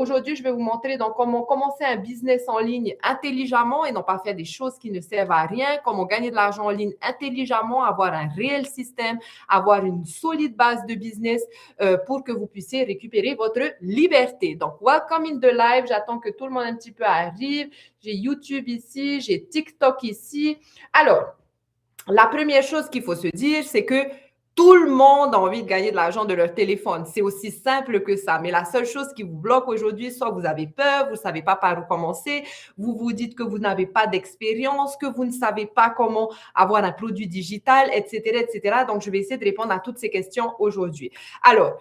Aujourd'hui, je vais vous montrer donc comment commencer un business en ligne intelligemment et non pas faire des choses qui ne servent à rien, comment gagner de l'argent en ligne intelligemment, avoir un réel système, avoir une solide base de business pour que vous puissiez récupérer votre liberté. Donc, welcome in the live. J'attends que tout le monde un petit peu arrive. J'ai YouTube ici, j'ai TikTok ici. Alors, la première chose qu'il faut se dire, c'est que tout le monde a envie de gagner de l'argent de leur téléphone. C'est aussi simple que ça. Mais la seule chose qui vous bloque aujourd'hui, soit vous avez peur, vous ne savez pas par où commencer, vous vous dites que vous n'avez pas d'expérience, que vous ne savez pas comment avoir un produit digital, etc., etc. Donc, je vais essayer de répondre à toutes ces questions aujourd'hui. Alors,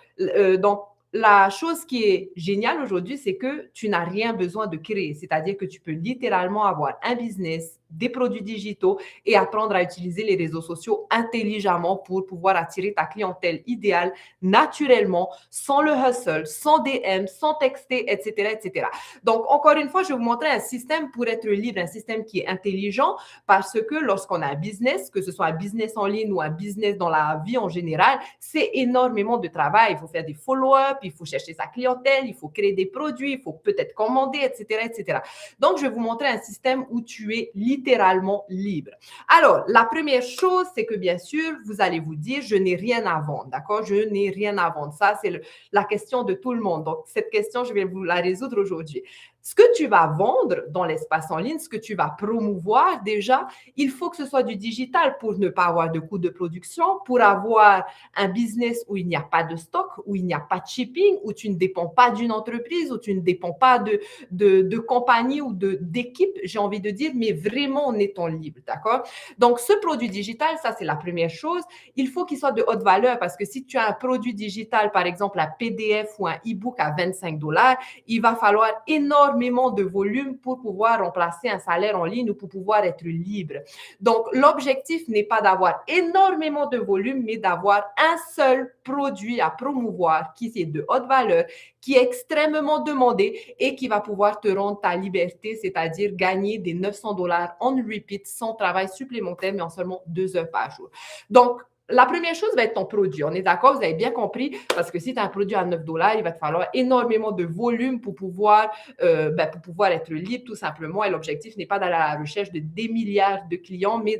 donc, la chose qui est géniale aujourd'hui, c'est que tu n'as rien besoin de créer. C'est-à-dire que tu peux littéralement avoir un business, des produits digitaux et apprendre à utiliser les réseaux sociaux intelligemment pour pouvoir attirer ta clientèle idéale naturellement, sans le hustle, sans DM, sans texter, etc., etc. Donc, encore une fois, je vais vous montrer un système pour être libre, un système qui est intelligent parce que lorsqu'on a un business, que ce soit un business en ligne ou un business dans la vie en général, c'est énormément de travail. Il faut faire des follow-up, il faut chercher sa clientèle, il faut créer des produits, il faut peut-être commander, etc., etc. Donc, je vais vous montrer un système où tu es littéralement libre. Alors, la première chose, c'est que bien sûr, vous allez vous dire, je n'ai rien à vendre, d'accord? Je n'ai rien à vendre. Ça, c'est la question de tout le monde. Donc, cette question, je vais vous la résoudre aujourd'hui. Ce que tu vas vendre dans l'espace en ligne, ce que tu vas promouvoir déjà, il faut que ce soit du digital pour ne pas avoir de coûts de production, pour avoir un business où il n'y a pas de stock, où il n'y a pas de shipping, où tu ne dépends pas d'une entreprise, où tu ne dépends pas de compagnie ou d'équipe, j'ai envie de dire, mais vraiment en étant libre, d'accord? Donc, ce produit digital, ça, c'est la première chose. Il faut qu'il soit de haute valeur parce que si tu as un produit digital, par exemple, un PDF ou un e-book à 25$, il va falloir énormément de volume pour pouvoir remplacer un salaire en ligne ou pour pouvoir être libre. Donc, l'objectif n'est pas d'avoir énormément de volume, mais d'avoir un seul produit à promouvoir qui est de haute valeur, qui est extrêmement demandé et qui va pouvoir te rendre ta liberté, c'est-à-dire gagner des 900$ on repeat sans travail supplémentaire, mais en seulement 2 heures par jour. Donc, la première chose va être ton produit. On est d'accord, vous avez bien compris, parce que si tu as un produit à 9$, il va te falloir énormément de volume pour pouvoir être libre tout simplement. Et l'objectif n'est pas d'aller à la recherche de des milliards de clients, mais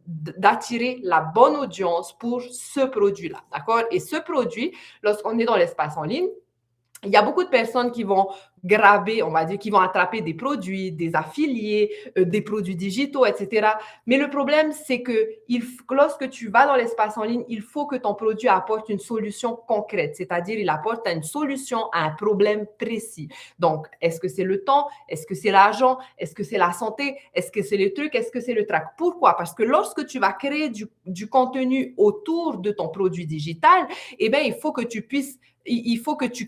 d'attirer la bonne audience pour ce produit-là. D'accord? Et ce produit, lorsqu'on est dans l'espace en ligne, il y a beaucoup de personnes qui vont graber, on va dire, qui vont attraper des produits, des affiliés, des produits digitaux, etc. Mais le problème, c'est que lorsque tu vas dans l'espace en ligne, il faut que ton produit apporte une solution concrète, c'est-à-dire il apporte une solution à un problème précis. Donc, est-ce que c'est le temps? Est-ce que c'est l'argent? Est-ce que c'est la santé? Est-ce que c'est le truc? Est-ce que c'est le trac? Pourquoi? Parce que lorsque tu vas créer du contenu autour de ton produit digital, eh bien, il faut que tu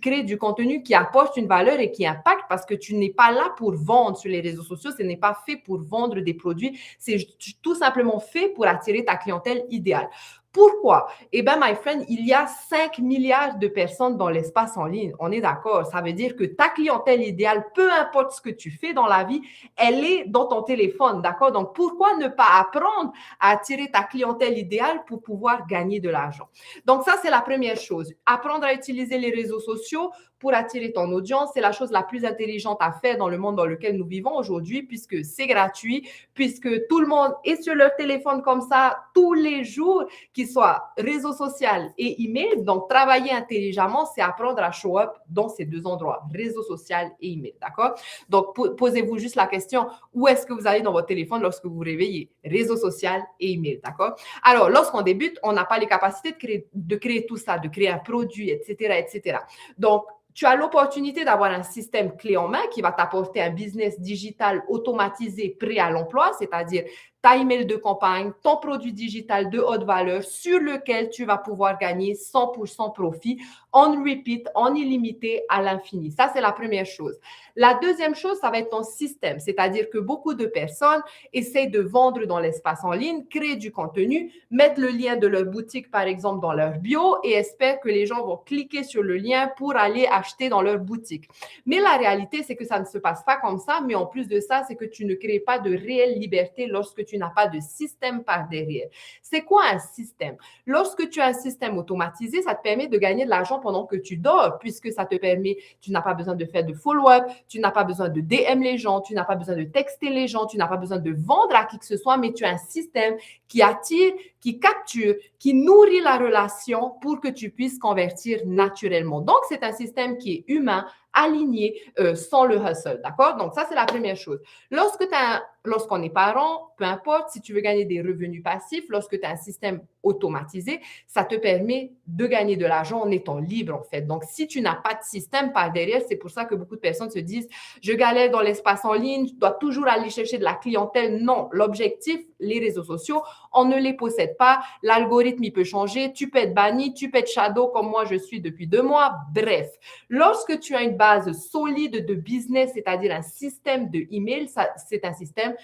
crées du contenu qui apporte une valeur et qui impacte parce que tu n'es pas là pour vendre sur les réseaux sociaux. Ce n'est pas fait pour vendre des produits. C'est tout simplement fait pour attirer ta clientèle idéale. Pourquoi? Eh bien, my friend, il y a 5 milliards de personnes dans l'espace en ligne. On est d'accord. Ça veut dire que ta clientèle idéale, peu importe ce que tu fais dans la vie, elle est dans ton téléphone. D'accord? Donc, pourquoi ne pas apprendre à attirer ta clientèle idéale pour pouvoir gagner de l'argent? Donc, ça, c'est la première chose. Apprendre à utiliser les réseaux sociaux pour attirer ton audience, c'est la chose la plus intelligente à faire dans le monde dans lequel nous vivons aujourd'hui, puisque c'est gratuit, puisque tout le monde est sur leur téléphone comme ça tous les jours, qu'il soit réseau social et email. Donc, travailler intelligemment, c'est apprendre à show up dans ces deux endroits, réseau social et email, d'accord? Donc, posez-vous juste la question, où est-ce que vous allez dans votre téléphone lorsque vous vous réveillez? Réseau social et email, d'accord? Alors, lorsqu'on débute, on n'a pas les capacités de créer tout ça, de créer un produit, etc., etc. Donc, tu as l'opportunité d'avoir un système clé en main qui va t'apporter un business digital automatisé prêt à l'emploi, c'est-à-dire ta email de campagne, ton produit digital de haute valeur sur lequel tu vas pouvoir gagner 100% profit on repeat, en illimité, à l'infini. Ça, c'est la première chose. La deuxième chose, ça va être ton système, c'est-à-dire que beaucoup de personnes essaient de vendre dans l'espace en ligne, créent du contenu, mettent le lien de leur boutique, par exemple, dans leur bio et espèrent que les gens vont cliquer sur le lien pour aller acheter dans leur boutique. Mais la réalité, c'est que ça ne se passe pas comme ça, mais en plus de ça, c'est que tu ne crées pas de réelle liberté lorsque tu n'as pas de système par derrière. C'est quoi un système? Lorsque tu as un système automatisé, ça te permet de gagner de l'argent pendant que tu dors, puisque ça te permet, tu n'as pas besoin de faire de follow-up, tu n'as pas besoin de DM les gens, tu n'as pas besoin de texter les gens, tu n'as pas besoin de vendre à qui que ce soit, mais tu as un système qui attire, qui capture, qui nourrit la relation pour que tu puisses convertir naturellement. Donc, c'est un système qui est humain, aligné, sans le hustle, d'accord? Donc, ça, c'est la première chose. Lorsqu'on est parent, peu importe, si tu veux gagner des revenus passifs, lorsque tu as un système automatisé, ça te permet de gagner de l'argent en étant libre, en fait. Donc, si tu n'as pas de système par derrière, c'est pour ça que beaucoup de personnes se disent, je galère dans l'espace en ligne, je dois toujours aller chercher de la clientèle. Non, l'objectif, les réseaux sociaux, on ne les possède pas. L'algorithme, il peut changer. Tu peux être banni, tu peux être shadow comme moi, je suis depuis 2 mois. Bref, lorsque tu as une base solide de business, c'est-à-dire un système de email, c'est un système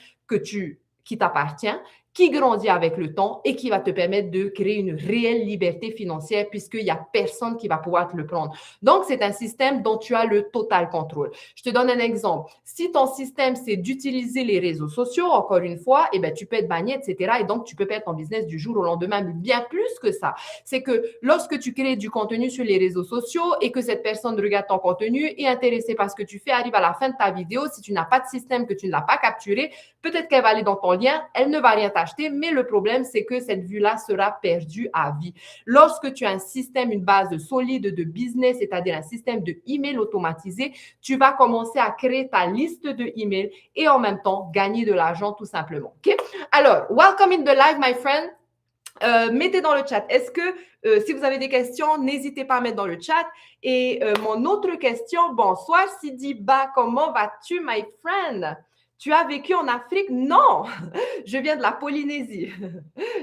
qui t'appartient, qui grandit avec le temps et qui va te permettre de créer une réelle liberté financière puisqu'il n'y a personne qui va pouvoir te le prendre. Donc, c'est un système dont tu as le total contrôle. Je te donne un exemple. Si ton système, c'est d'utiliser les réseaux sociaux, encore une fois, eh bien, tu peux être banni, etc. Et donc, tu peux perdre ton business du jour au lendemain. Mais bien plus que ça, c'est que lorsque tu crées du contenu sur les réseaux sociaux et que cette personne regarde ton contenu, est intéressée par ce que tu fais, arrive à la fin de ta vidéo, si tu n'as pas de système, que tu ne l'as pas capturé, peut-être qu'elle va aller dans ton lien, elle ne va rien t'acheter, mais le problème, c'est que cette vue-là sera perdue à vie. Lorsque tu as un système, une base solide de business, c'est-à-dire un système de email automatisé, tu vas commencer à créer ta liste de emails et en même temps gagner de l'argent tout simplement. Okay? Alors, welcome in the live, my friend. Mettez dans le chat. Est-ce que si vous avez des questions, n'hésitez pas à mettre dans le chat. Et mon autre question, bonsoir Sidiba, comment vas-tu, my friend? Tu as vécu en Afrique? Non, je viens de la Polynésie.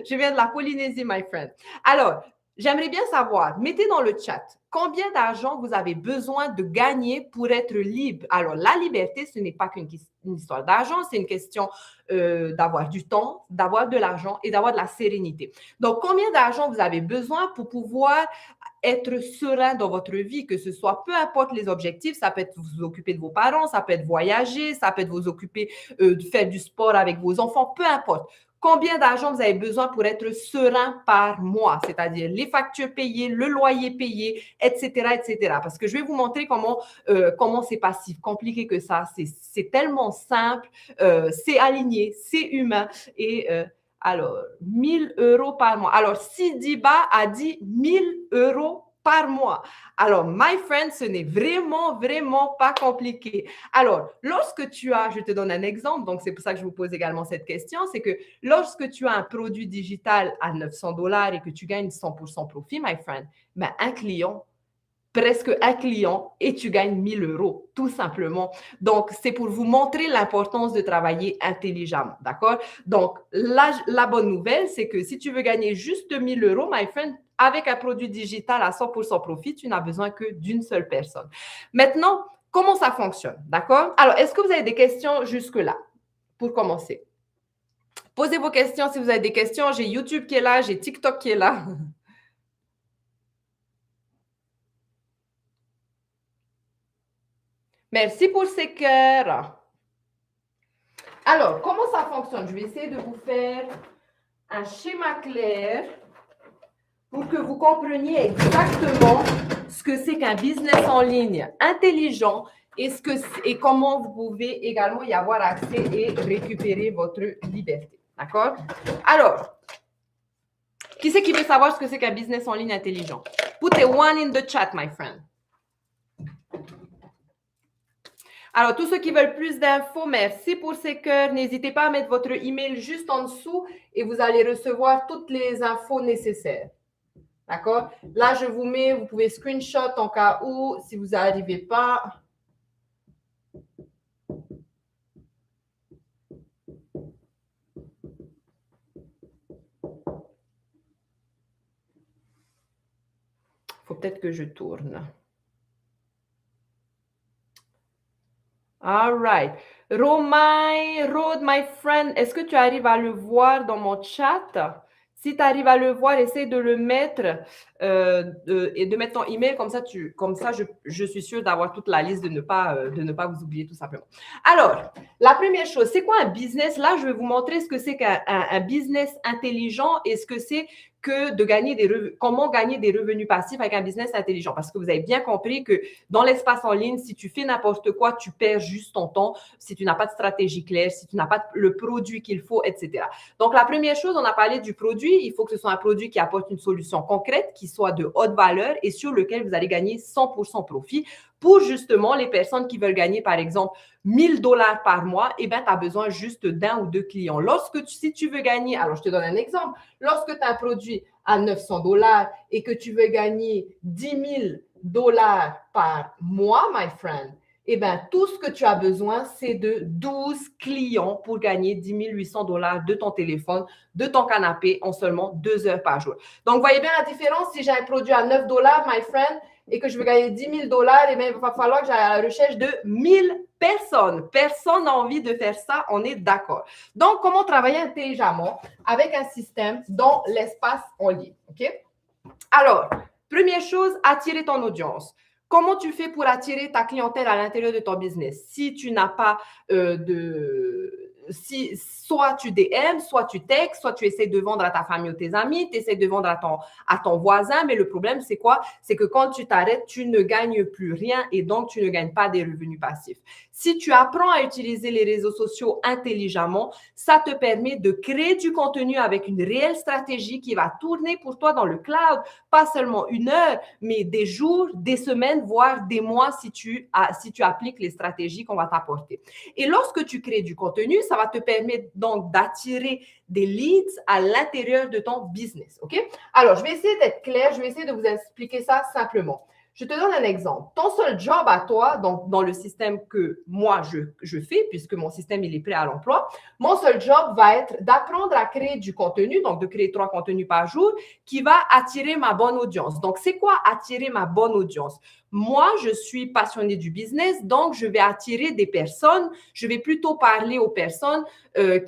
Je viens de la Polynésie, my friend. Alors, j'aimerais bien savoir, mettez dans le chat, combien d'argent vous avez besoin de gagner pour être libre? Alors, la liberté, ce n'est pas qu'une histoire d'argent, c'est une question d'avoir du temps, d'avoir de l'argent et d'avoir de la sérénité. Donc, combien d'argent vous avez besoin pour pouvoir être serein dans votre vie, que ce soit peu importe les objectifs, ça peut être vous occuper de vos parents, ça peut être voyager, ça peut être vous occuper de faire du sport avec vos enfants, peu importe. Combien d'argent vous avez besoin pour être serein par mois, c'est-à-dire les factures payées, le loyer payé, etc., etc. Parce que je vais vous montrer comment c'est pas si compliqué que ça. C'est tellement simple, c'est aligné, c'est humain et alors, 1 000 € par mois. Alors, Sidiba a dit 1 000 € par mois. Alors, my friend, ce n'est vraiment, vraiment pas compliqué. Alors, lorsque tu as, je te donne un exemple, donc c'est pour ça que je vous pose également cette question, c'est que lorsque tu as un produit digital à 900 $ et que tu gagnes 100% profit, my friend, ben, presque un client et tu gagnes 1 000 €, tout simplement. Donc, c'est pour vous montrer l'importance de travailler intelligemment, d'accord? Donc, la bonne nouvelle, c'est que si tu veux gagner juste 1 000 €, my friend, avec un produit digital à 100% profit, tu n'as besoin que d'une seule personne. Maintenant, comment ça fonctionne, d'accord? Alors, est-ce que vous avez des questions jusque-là pour commencer? Posez vos questions si vous avez des questions. J'ai YouTube qui est là, j'ai TikTok qui est là. Merci pour ces cœurs. Alors, comment ça fonctionne? Je vais essayer de vous faire un schéma clair pour que vous compreniez exactement ce que c'est qu'un business en ligne intelligent et comment vous pouvez également y avoir accès et récupérer votre liberté. D'accord? Alors, qui c'est qui veut savoir ce que c'est qu'un business en ligne intelligent? Put a one in the chat, my friend. Alors, tous ceux qui veulent plus d'infos, merci pour ces cœurs. N'hésitez pas à mettre votre email juste en dessous et vous allez recevoir toutes les infos nécessaires. D'accord? Là, je vous mets, vous pouvez screenshot en cas où, si vous n'arrivez pas. Il faut peut-être que je tourne. All right. Romay, Rod, my friend, est-ce que tu arrives à le voir dans mon chat? Si tu arrives à le voir, essaie de le mettre et de mettre ton email. Comme ça, je suis sûre d'avoir toute la liste de ne pas vous oublier tout simplement. Alors, la première chose, c'est quoi un business? Là, je vais vous montrer ce que c'est qu'un business intelligent et ce que c'est que de gagner comment gagner des revenus passifs avec un business intelligent. Parce que vous avez bien compris que dans l'espace en ligne, si tu fais n'importe quoi, tu perds juste ton temps, si tu n'as pas de stratégie claire, si tu n'as pas le produit qu'il faut, etc. Donc, la première chose, on a parlé du produit. Il faut que ce soit un produit qui apporte une solution concrète, qui soit de haute valeur et sur lequel vous allez gagner 100% profit. Pour justement les personnes qui veulent gagner, par exemple, 1 000 $ par mois, eh bien, tu as besoin juste d'un ou deux clients. Si tu veux gagner, alors je te donne un exemple, lorsque tu as un produit à 900 $ et que tu veux gagner 10 000 $ par mois, my friend, eh bien, tout ce que tu as besoin, c'est de 12 clients pour gagner 10 800 $ de ton téléphone, de ton canapé en seulement 2 heures par jour. Donc, vous voyez bien la différence. Si j'ai un produit à 9 $, my friend, et que je veux gagner 10 000 $, eh bien, il va falloir que j'aille à la recherche de 1000 personnes. Personne n'a envie de faire ça, on est d'accord. Donc, comment travailler intelligemment avec un système dans l'espace en ligne, OK? Alors, première chose, attirer ton audience. Comment tu fais pour attirer ta clientèle à l'intérieur de ton business? Si tu n'as pas soit tu DM, soit tu textes, soit tu essaies de vendre à ta famille ou tes amis, tu essaies de vendre à ton voisin, mais le problème, c'est quoi? C'est que quand tu t'arrêtes, tu ne gagnes plus rien et donc tu ne gagnes pas des revenus passifs. Si tu apprends à utiliser les réseaux sociaux intelligemment, ça te permet de créer du contenu avec une réelle stratégie qui va tourner pour toi dans le cloud, pas seulement 1 heure, mais des jours, des semaines, voire des mois si tu appliques les stratégies qu'on va t'apporter. Et lorsque tu crées du contenu, ça va te permettre donc d'attirer des leads à l'intérieur de ton business. OK? Alors, je vais essayer d'être claire, je vais essayer de vous expliquer ça simplement. Je te donne un exemple. Ton seul job à toi, donc dans le système que moi, je fais, puisque mon système, il est prêt à l'emploi, mon seul job va être d'apprendre à créer du contenu, donc de créer 3 contenus par jour, qui va attirer ma bonne audience. Donc, c'est quoi attirer ma bonne audience? Moi, je suis passionnée du business, donc je vais attirer des personnes. Je vais plutôt parler aux personnes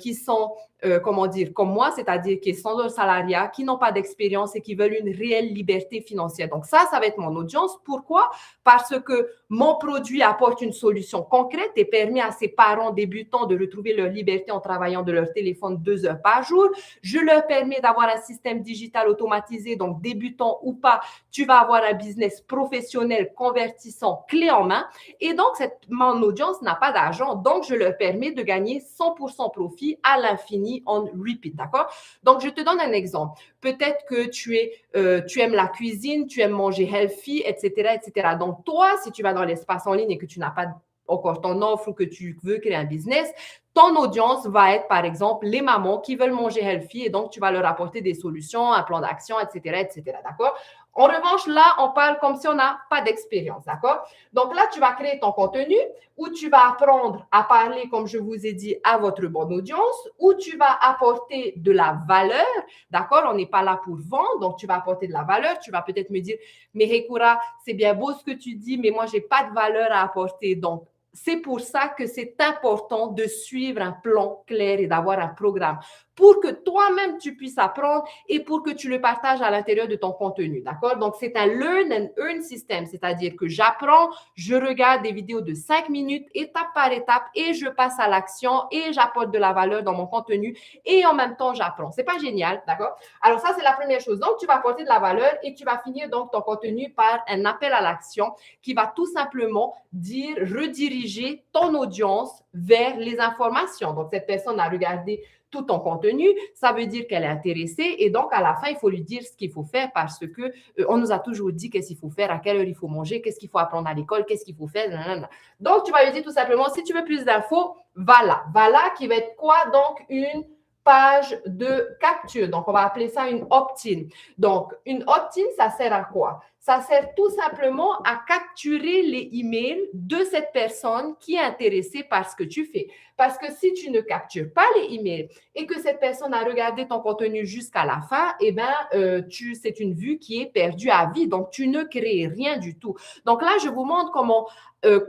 qui sont, comme moi, c'est-à-dire qui sont dans le salariat, qui n'ont pas d'expérience et qui veulent une réelle liberté financière. Donc ça va être mon audience. Pourquoi? Parce que mon produit apporte une solution concrète et permet à ces parents débutants de retrouver leur liberté en travaillant de leur téléphone 2 heures par jour. Je leur permets d'avoir un système digital automatisé, donc débutant ou pas, tu vas avoir un business professionnel convertissant clé en main. Et donc, mon audience n'a pas d'argent. Donc, je leur permets de gagner 100% profit à l'infini en repeat. D'accord? Donc, je te donne un exemple. Peut-être que tu aimes la cuisine, tu aimes manger healthy, etc., etc. Donc, toi, si tu vas dans l'espace en ligne et que tu n'as pas encore ton offre ou que tu veux créer un business, ton audience va être, par exemple, les mamans qui veulent manger healthy et donc tu vas leur apporter des solutions, un plan d'action, etc., etc. D'accord? En revanche, là, on parle comme si on n'a pas d'expérience, d'accord? Donc là, tu vas créer ton contenu où tu vas apprendre à parler, comme je vous ai dit, à votre bonne audience, où tu vas apporter de la valeur, d'accord? On n'est pas là pour vendre, donc tu vas apporter de la valeur. Tu vas peut-être me dire, mais Hekura, c'est bien beau ce que tu dis, mais moi, je n'ai pas de valeur à apporter. Donc, c'est pour ça que c'est important de suivre un plan clair et d'avoir un programme pour que toi-même tu puisses apprendre et pour que tu le partages à l'intérieur de ton contenu, d'accord? Donc, c'est un learn and earn system, c'est-à-dire que j'apprends, je regarde des vidéos de 5 minutes, étape par étape, et je passe à l'action et j'apporte de la valeur dans mon contenu et en même temps, j'apprends. C'est pas génial, d'accord? Alors, ça, c'est la première chose. Donc, tu vas apporter de la valeur et tu vas finir donc ton contenu par un appel à l'action qui va tout simplement rediriger ton audience vers les informations. Donc, cette personne a regardé tout ton contenu, ça veut dire qu'elle est intéressée et donc à la fin, il faut lui dire ce qu'il faut faire parce que on nous a toujours dit qu'est-ce qu'il faut faire, à quelle heure il faut manger, qu'est-ce qu'il faut apprendre à l'école, qu'est-ce qu'il faut faire. Nanana. Donc, tu vas lui dire tout simplement, si tu veux plus d'infos, va là. Va là qui va être quoi? Donc, une page de capture. Donc, on va appeler ça une opt-in. Donc, une opt-in, ça sert à quoi? Ça sert tout simplement à capturer les emails de cette personne qui est intéressée par ce que tu fais. Parce que si tu ne captures pas les emails et que cette personne a regardé ton contenu jusqu'à la fin, eh bien, c'est une vue qui est perdue à vie. Donc, tu ne crées rien du tout. Donc là, je vous montre comment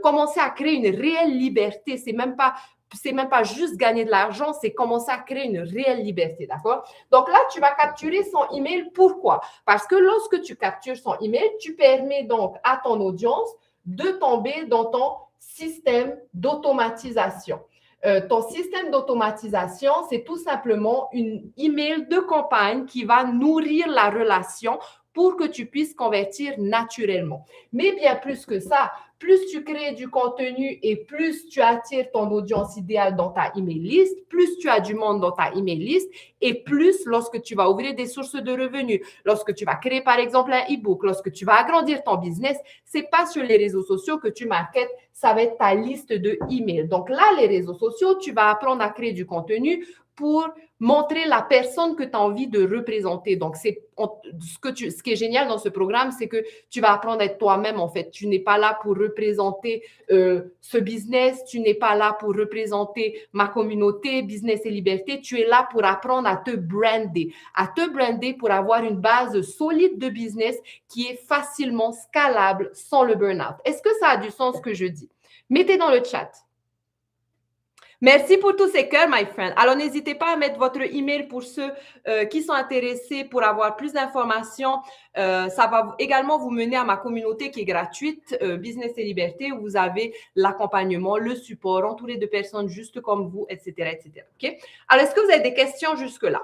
commencer à créer une réelle liberté. C'est même pas c'est même pas juste gagner de l'argent, c'est commencer à créer une réelle liberté, d'accord? Donc là, tu vas capturer son email. Pourquoi? Parce que lorsque tu captures son email, tu permets donc à ton audience de tomber dans ton système d'automatisation. Ton système d'automatisation, c'est tout simplement une email de campagne qui va nourrir la relation pour que tu puisses convertir naturellement. Mais bien plus que ça, plus tu crées du contenu et plus tu attires ton audience idéale dans ta email list, plus tu as du monde dans ta email list et plus lorsque tu vas ouvrir des sources de revenus, lorsque tu vas créer par exemple un e-book, lorsque tu vas agrandir ton business, c'est pas sur les réseaux sociaux que tu marketes, ça va être ta liste de emails. Donc là, les réseaux sociaux, tu vas apprendre à créer du contenu pour montrer la personne que tu as envie de représenter. Donc, ce qui est génial dans ce programme, c'est que tu vas apprendre à être toi-même, en fait. Tu n'es pas là pour représenter ce business, tu n'es pas là pour représenter ma communauté, business et liberté. Tu es là pour apprendre à te brander pour avoir une base solide de business qui est facilement scalable sans le burn-out. Est-ce que ça a du sens ce que je dis? Mettez dans le chat. Merci pour tous ces cœurs, my friend. Alors, n'hésitez pas à mettre votre email pour ceux qui sont intéressés pour avoir plus d'informations. Ça va également vous mener à ma communauté qui est gratuite, Business et Liberté, où vous avez l'accompagnement, le support, entouré de personnes juste comme vous, etc., etc. OK? Alors, est-ce que vous avez des questions jusque-là?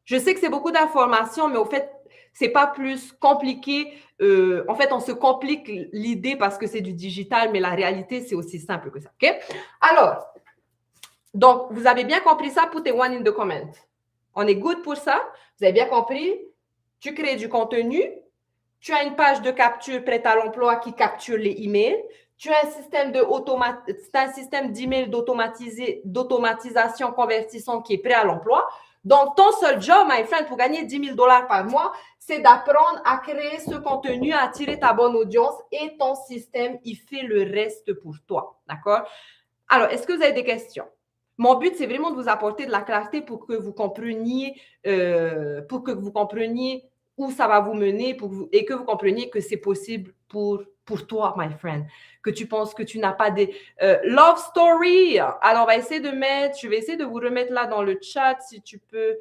Je sais que c'est beaucoup d'informations, mais au fait, c'est pas plus compliqué. En fait, on se complique l'idée parce que c'est du digital, mais la réalité, c'est aussi simple que ça. OK? Alors, donc, vous avez bien compris ça? Put a one in the comment. On est good pour ça? Vous avez bien compris? Tu crées du contenu. Tu as une page de capture prête à l'emploi qui capture les emails. Tu as un système d'email d'automatisation convertissant qui est prêt à l'emploi. Donc, ton seul job, my friend, pour gagner 10 000 $ par mois, c'est d'apprendre à créer ce contenu, à attirer ta bonne audience et ton système, il fait le reste pour toi. D'accord? Alors, est-ce que vous avez des questions? Mon but, c'est vraiment de vous apporter de la clarté pour que vous compreniez, où ça va vous mener et que vous compreniez que c'est possible pour toi, my friend. Que tu penses que tu n'as pas des love story. Alors, on va essayer je vais essayer de vous remettre là dans le chat si tu peux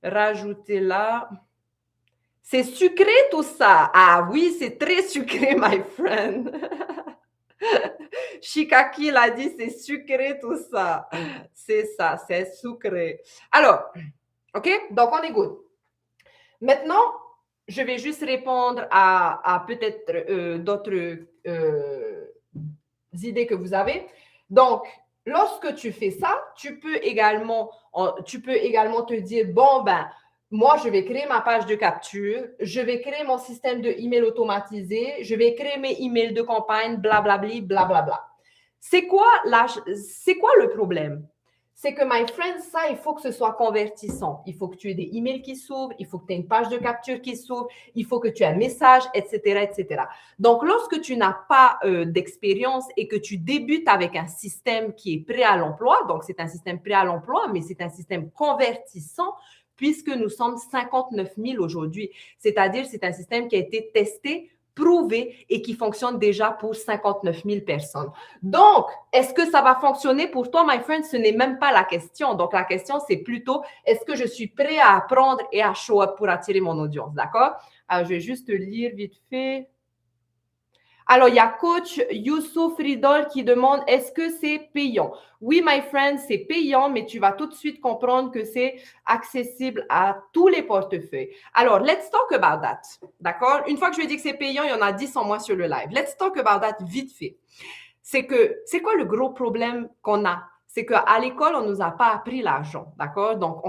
rajouter là. C'est sucré tout ça. Ah oui, c'est très sucré, my friend. Shikaki l'a dit, c'est sucré tout ça. C'est ça, c'est sucré. Alors, OK? Donc, on est good. Maintenant, je vais juste répondre à peut-être d'autres idées que vous avez. Donc, lorsque tu fais ça, tu peux également te dire, bon, ben, moi, je vais créer ma page de capture, je vais créer mon système de email automatisé, je vais créer mes emails de campagne, blablabli, blablabla. C'est quoi le problème? C'est que, my friend, ça, il faut que ce soit convertissant. Il faut que tu aies des emails qui s'ouvrent, il faut que tu aies une page de capture qui s'ouvre, il faut que tu aies un message, etc., etc. Donc, lorsque tu n'as pas d'expérience et que tu débutes avec un système qui est prêt à l'emploi, donc c'est un système prêt à l'emploi, mais c'est un système convertissant, puisque nous sommes 59 000 aujourd'hui. C'est-à-dire, c'est un système qui a été testé, prouvé et qui fonctionne déjà pour 59 000 personnes. Donc, est-ce que ça va fonctionner pour toi, my friend? Ce n'est même pas la question. Donc, la question, c'est plutôt, est-ce que je suis prêt à apprendre et à show up pour attirer mon audience? D'accord? Alors, je vais juste lire vite fait. Alors, il y a coach Youssouf Ridol qui demande, est-ce que c'est payant? Oui, my friend, c'est payant, mais tu vas tout de suite comprendre que c'est accessible à tous les portefeuilles. Alors, let's talk about that. D'accord? Une fois que je lui ai dit que c'est payant, il y en a 10 en moins sur le live. Let's talk about that vite fait. C'est quoi le gros problème qu'on a? C'est qu'à l'école, on ne nous a pas appris l'argent, d'accord? Donc,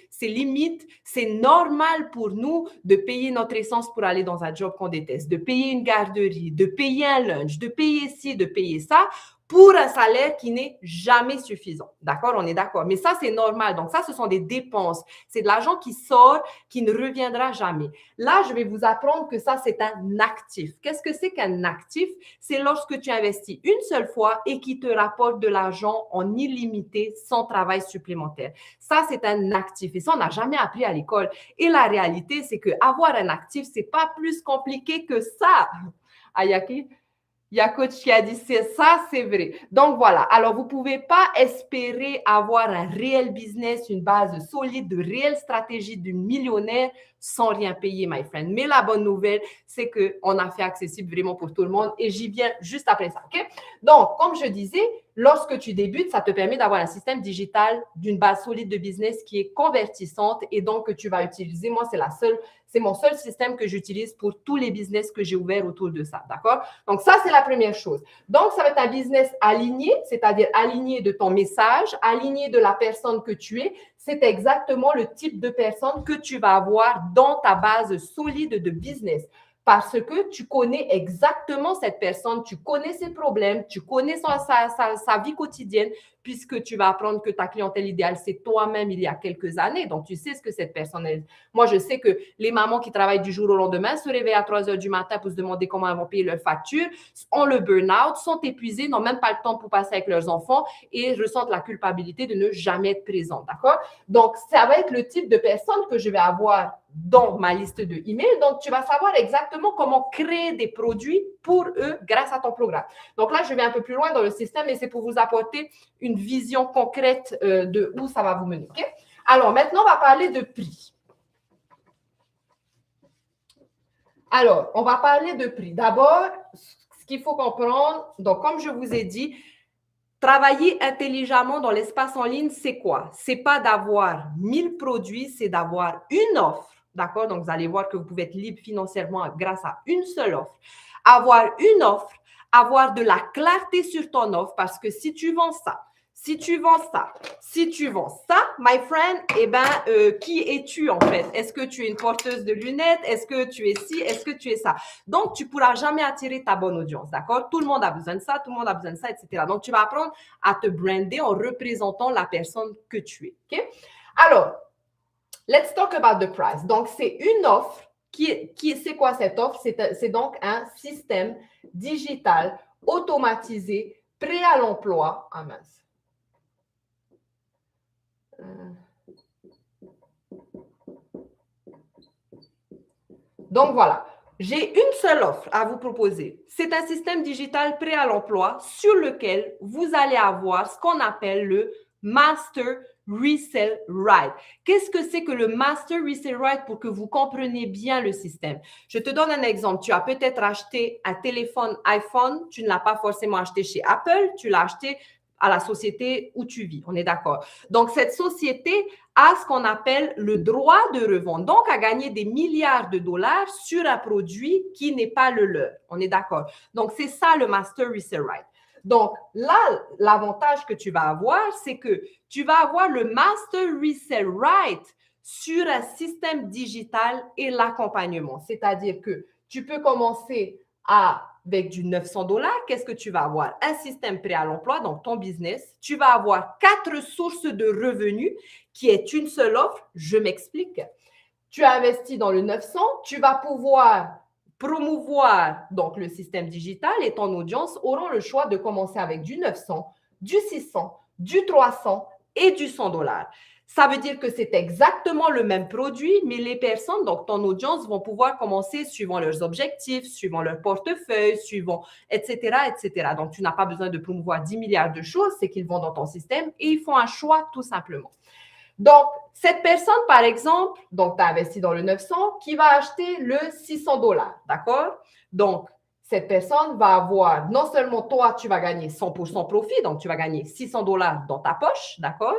c'est limite, c'est normal pour nous de payer notre essence pour aller dans un job qu'on déteste, de payer une garderie, de payer un lunch, de payer ci, de payer ça, pour un salaire qui n'est jamais suffisant. D'accord? On est d'accord. Mais ça, c'est normal. Donc, ça, ce sont des dépenses. C'est de l'argent qui sort, qui ne reviendra jamais. Là, je vais vous apprendre que ça, c'est un actif. Qu'est-ce que c'est qu'un actif? C'est lorsque tu investis une seule fois et qui te rapporte de l'argent en illimité sans travail supplémentaire. Ça, c'est un actif. Et ça, on n'a jamais appris à l'école. Et la réalité, c'est qu'avoir un actif, c'est pas plus compliqué que ça. Ayaki? Il y a coach qui a dit ça, c'est vrai. Donc voilà. Alors, vous ne pouvez pas espérer avoir un réel business, une base solide, de réelle stratégie de millionnaire sans rien payer, my friend. Mais la bonne nouvelle, c'est qu'on a fait accessible vraiment pour tout le monde et j'y viens juste après ça. OK? Donc, comme je disais, lorsque tu débutes, ça te permet d'avoir un système digital d'une base solide de business qui est convertissante et donc que tu vas utiliser. Moi, c'est mon seul système que j'utilise pour tous les business que j'ai ouverts autour de ça. D'accord? Donc, ça, c'est la première chose. Donc, ça va être un business aligné, c'est-à-dire aligné de ton message, aligné de la personne que tu es. C'est exactement le type de personne que tu vas avoir dans ta base solide de business. Parce que tu connais exactement cette personne, tu connais ses problèmes, tu connais sa vie quotidienne, puisque tu vas apprendre que ta clientèle idéale, c'est toi-même il y a quelques années. Donc, tu sais ce que cette personne est. Moi, je sais que les mamans qui travaillent du jour au lendemain se réveillent à 3 heures du matin pour se demander comment elles vont payer leurs factures, ont le burn-out, sont épuisées, n'ont même pas le temps pour passer avec leurs enfants et ressentent la culpabilité de ne jamais être présentes. D'accord? Donc, ça va être le type de personne que je vais avoir dans ma liste de emails. Donc, tu vas savoir exactement comment créer des produits pour eux grâce à ton programme. Donc là, je vais un peu plus loin dans le système et c'est pour vous apporter une vision concrète de où ça va vous mener. Okay? Alors, maintenant, on va parler de prix. Alors, on va parler de prix. D'abord, ce qu'il faut comprendre, donc comme je vous ai dit, travailler intelligemment dans l'espace en ligne, c'est quoi? C'est pas d'avoir 1000 produits, c'est d'avoir une offre. D'accord? Donc, vous allez voir que vous pouvez être libre financièrement grâce à une seule offre. Avoir une offre, avoir de la clarté sur ton offre parce que si tu vends ça, si tu vends ça, my friend, eh bien, qui es-tu en fait? Est-ce que tu es une porteuse de lunettes? Est-ce que tu es ci? Est-ce que tu es ça? Donc, tu ne pourras jamais attirer ta bonne audience, d'accord? Tout le monde a besoin de ça, tout le monde a besoin de ça, etc. Donc, tu vas apprendre à te brander en représentant la personne que tu es, OK? Alors, let's talk about the price. Donc, c'est une offre c'est quoi cette offre? C'est donc un système digital automatisé, prêt à l'emploi. Ah mince. Donc voilà, j'ai une seule offre à vous proposer. C'est un système digital prêt à l'emploi sur lequel vous allez avoir ce qu'on appelle le Master Resale Right. Qu'est-ce que c'est que le Master Resale Right pour que vous compreniez bien le système? Je te donne un exemple. Tu as peut-être acheté un téléphone iPhone, tu ne l'as pas forcément acheté chez Apple, tu l'as acheté à la société où tu vis. On est d'accord. Donc, cette société a ce qu'on appelle le droit de revente, donc à gagner des milliards de dollars sur un produit qui n'est pas le leur. On est d'accord. Donc, c'est ça le Master Resale Right. Donc, là, l'avantage que tu vas avoir, c'est que tu vas avoir le Master Resale Right sur un système digital et l'accompagnement. C'est-à-dire que tu peux commencer avec du 900 $, qu'est-ce que tu vas avoir? Un système prêt à l'emploi, donc ton business. Tu vas avoir 4 sources de revenus qui est une seule offre. Je m'explique. Tu as investi dans le 900, tu vas pouvoir promouvoir donc le système digital et ton audience auront le choix de commencer avec du 900, du 600, du 300 et du 100 $. Ça veut dire que c'est exactement le même produit, mais les personnes, donc ton audience, vont pouvoir commencer suivant leurs objectifs, suivant leur portefeuille, suivant, etc., etc. Donc, tu n'as pas besoin de promouvoir 10 milliards de choses, c'est qu'ils vont dans ton système et ils font un choix tout simplement. Donc, cette personne, par exemple, donc tu as investi dans le 900, qui va acheter le 600 $, d'accord? Donc, cette personne va avoir, non seulement toi, tu vas gagner 100% profit, donc tu vas gagner 600 $ dans ta poche, d'accord?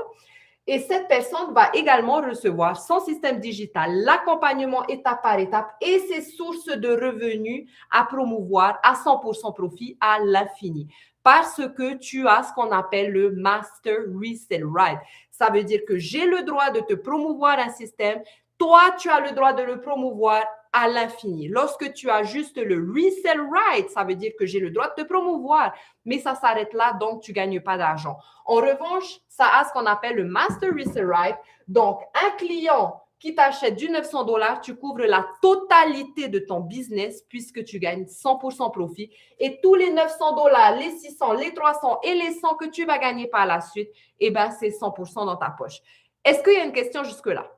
Et cette personne va également recevoir son système digital, l'accompagnement étape par étape et ses sources de revenus à promouvoir à 100% profit à l'infini. Parce que tu as ce qu'on appelle le Master Resale Right. Ça veut dire que j'ai le droit de te promouvoir un système. Toi, tu as le droit de le promouvoir à l'infini. Lorsque tu as juste le resale right, ça veut dire que j'ai le droit de te promouvoir, mais ça s'arrête là, donc tu ne gagnes pas d'argent. En revanche, ça a ce qu'on appelle le master resale right. Donc, un client qui t'achète du 900 $, tu couvres la totalité de ton business puisque tu gagnes 100% profit. Et tous les 900 $, les 600, les 300 et les 100 que tu vas gagner par la suite, eh bien, c'est 100% dans ta poche. Est-ce qu'il y a une question jusque-là?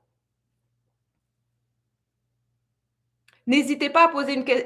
N'hésitez pas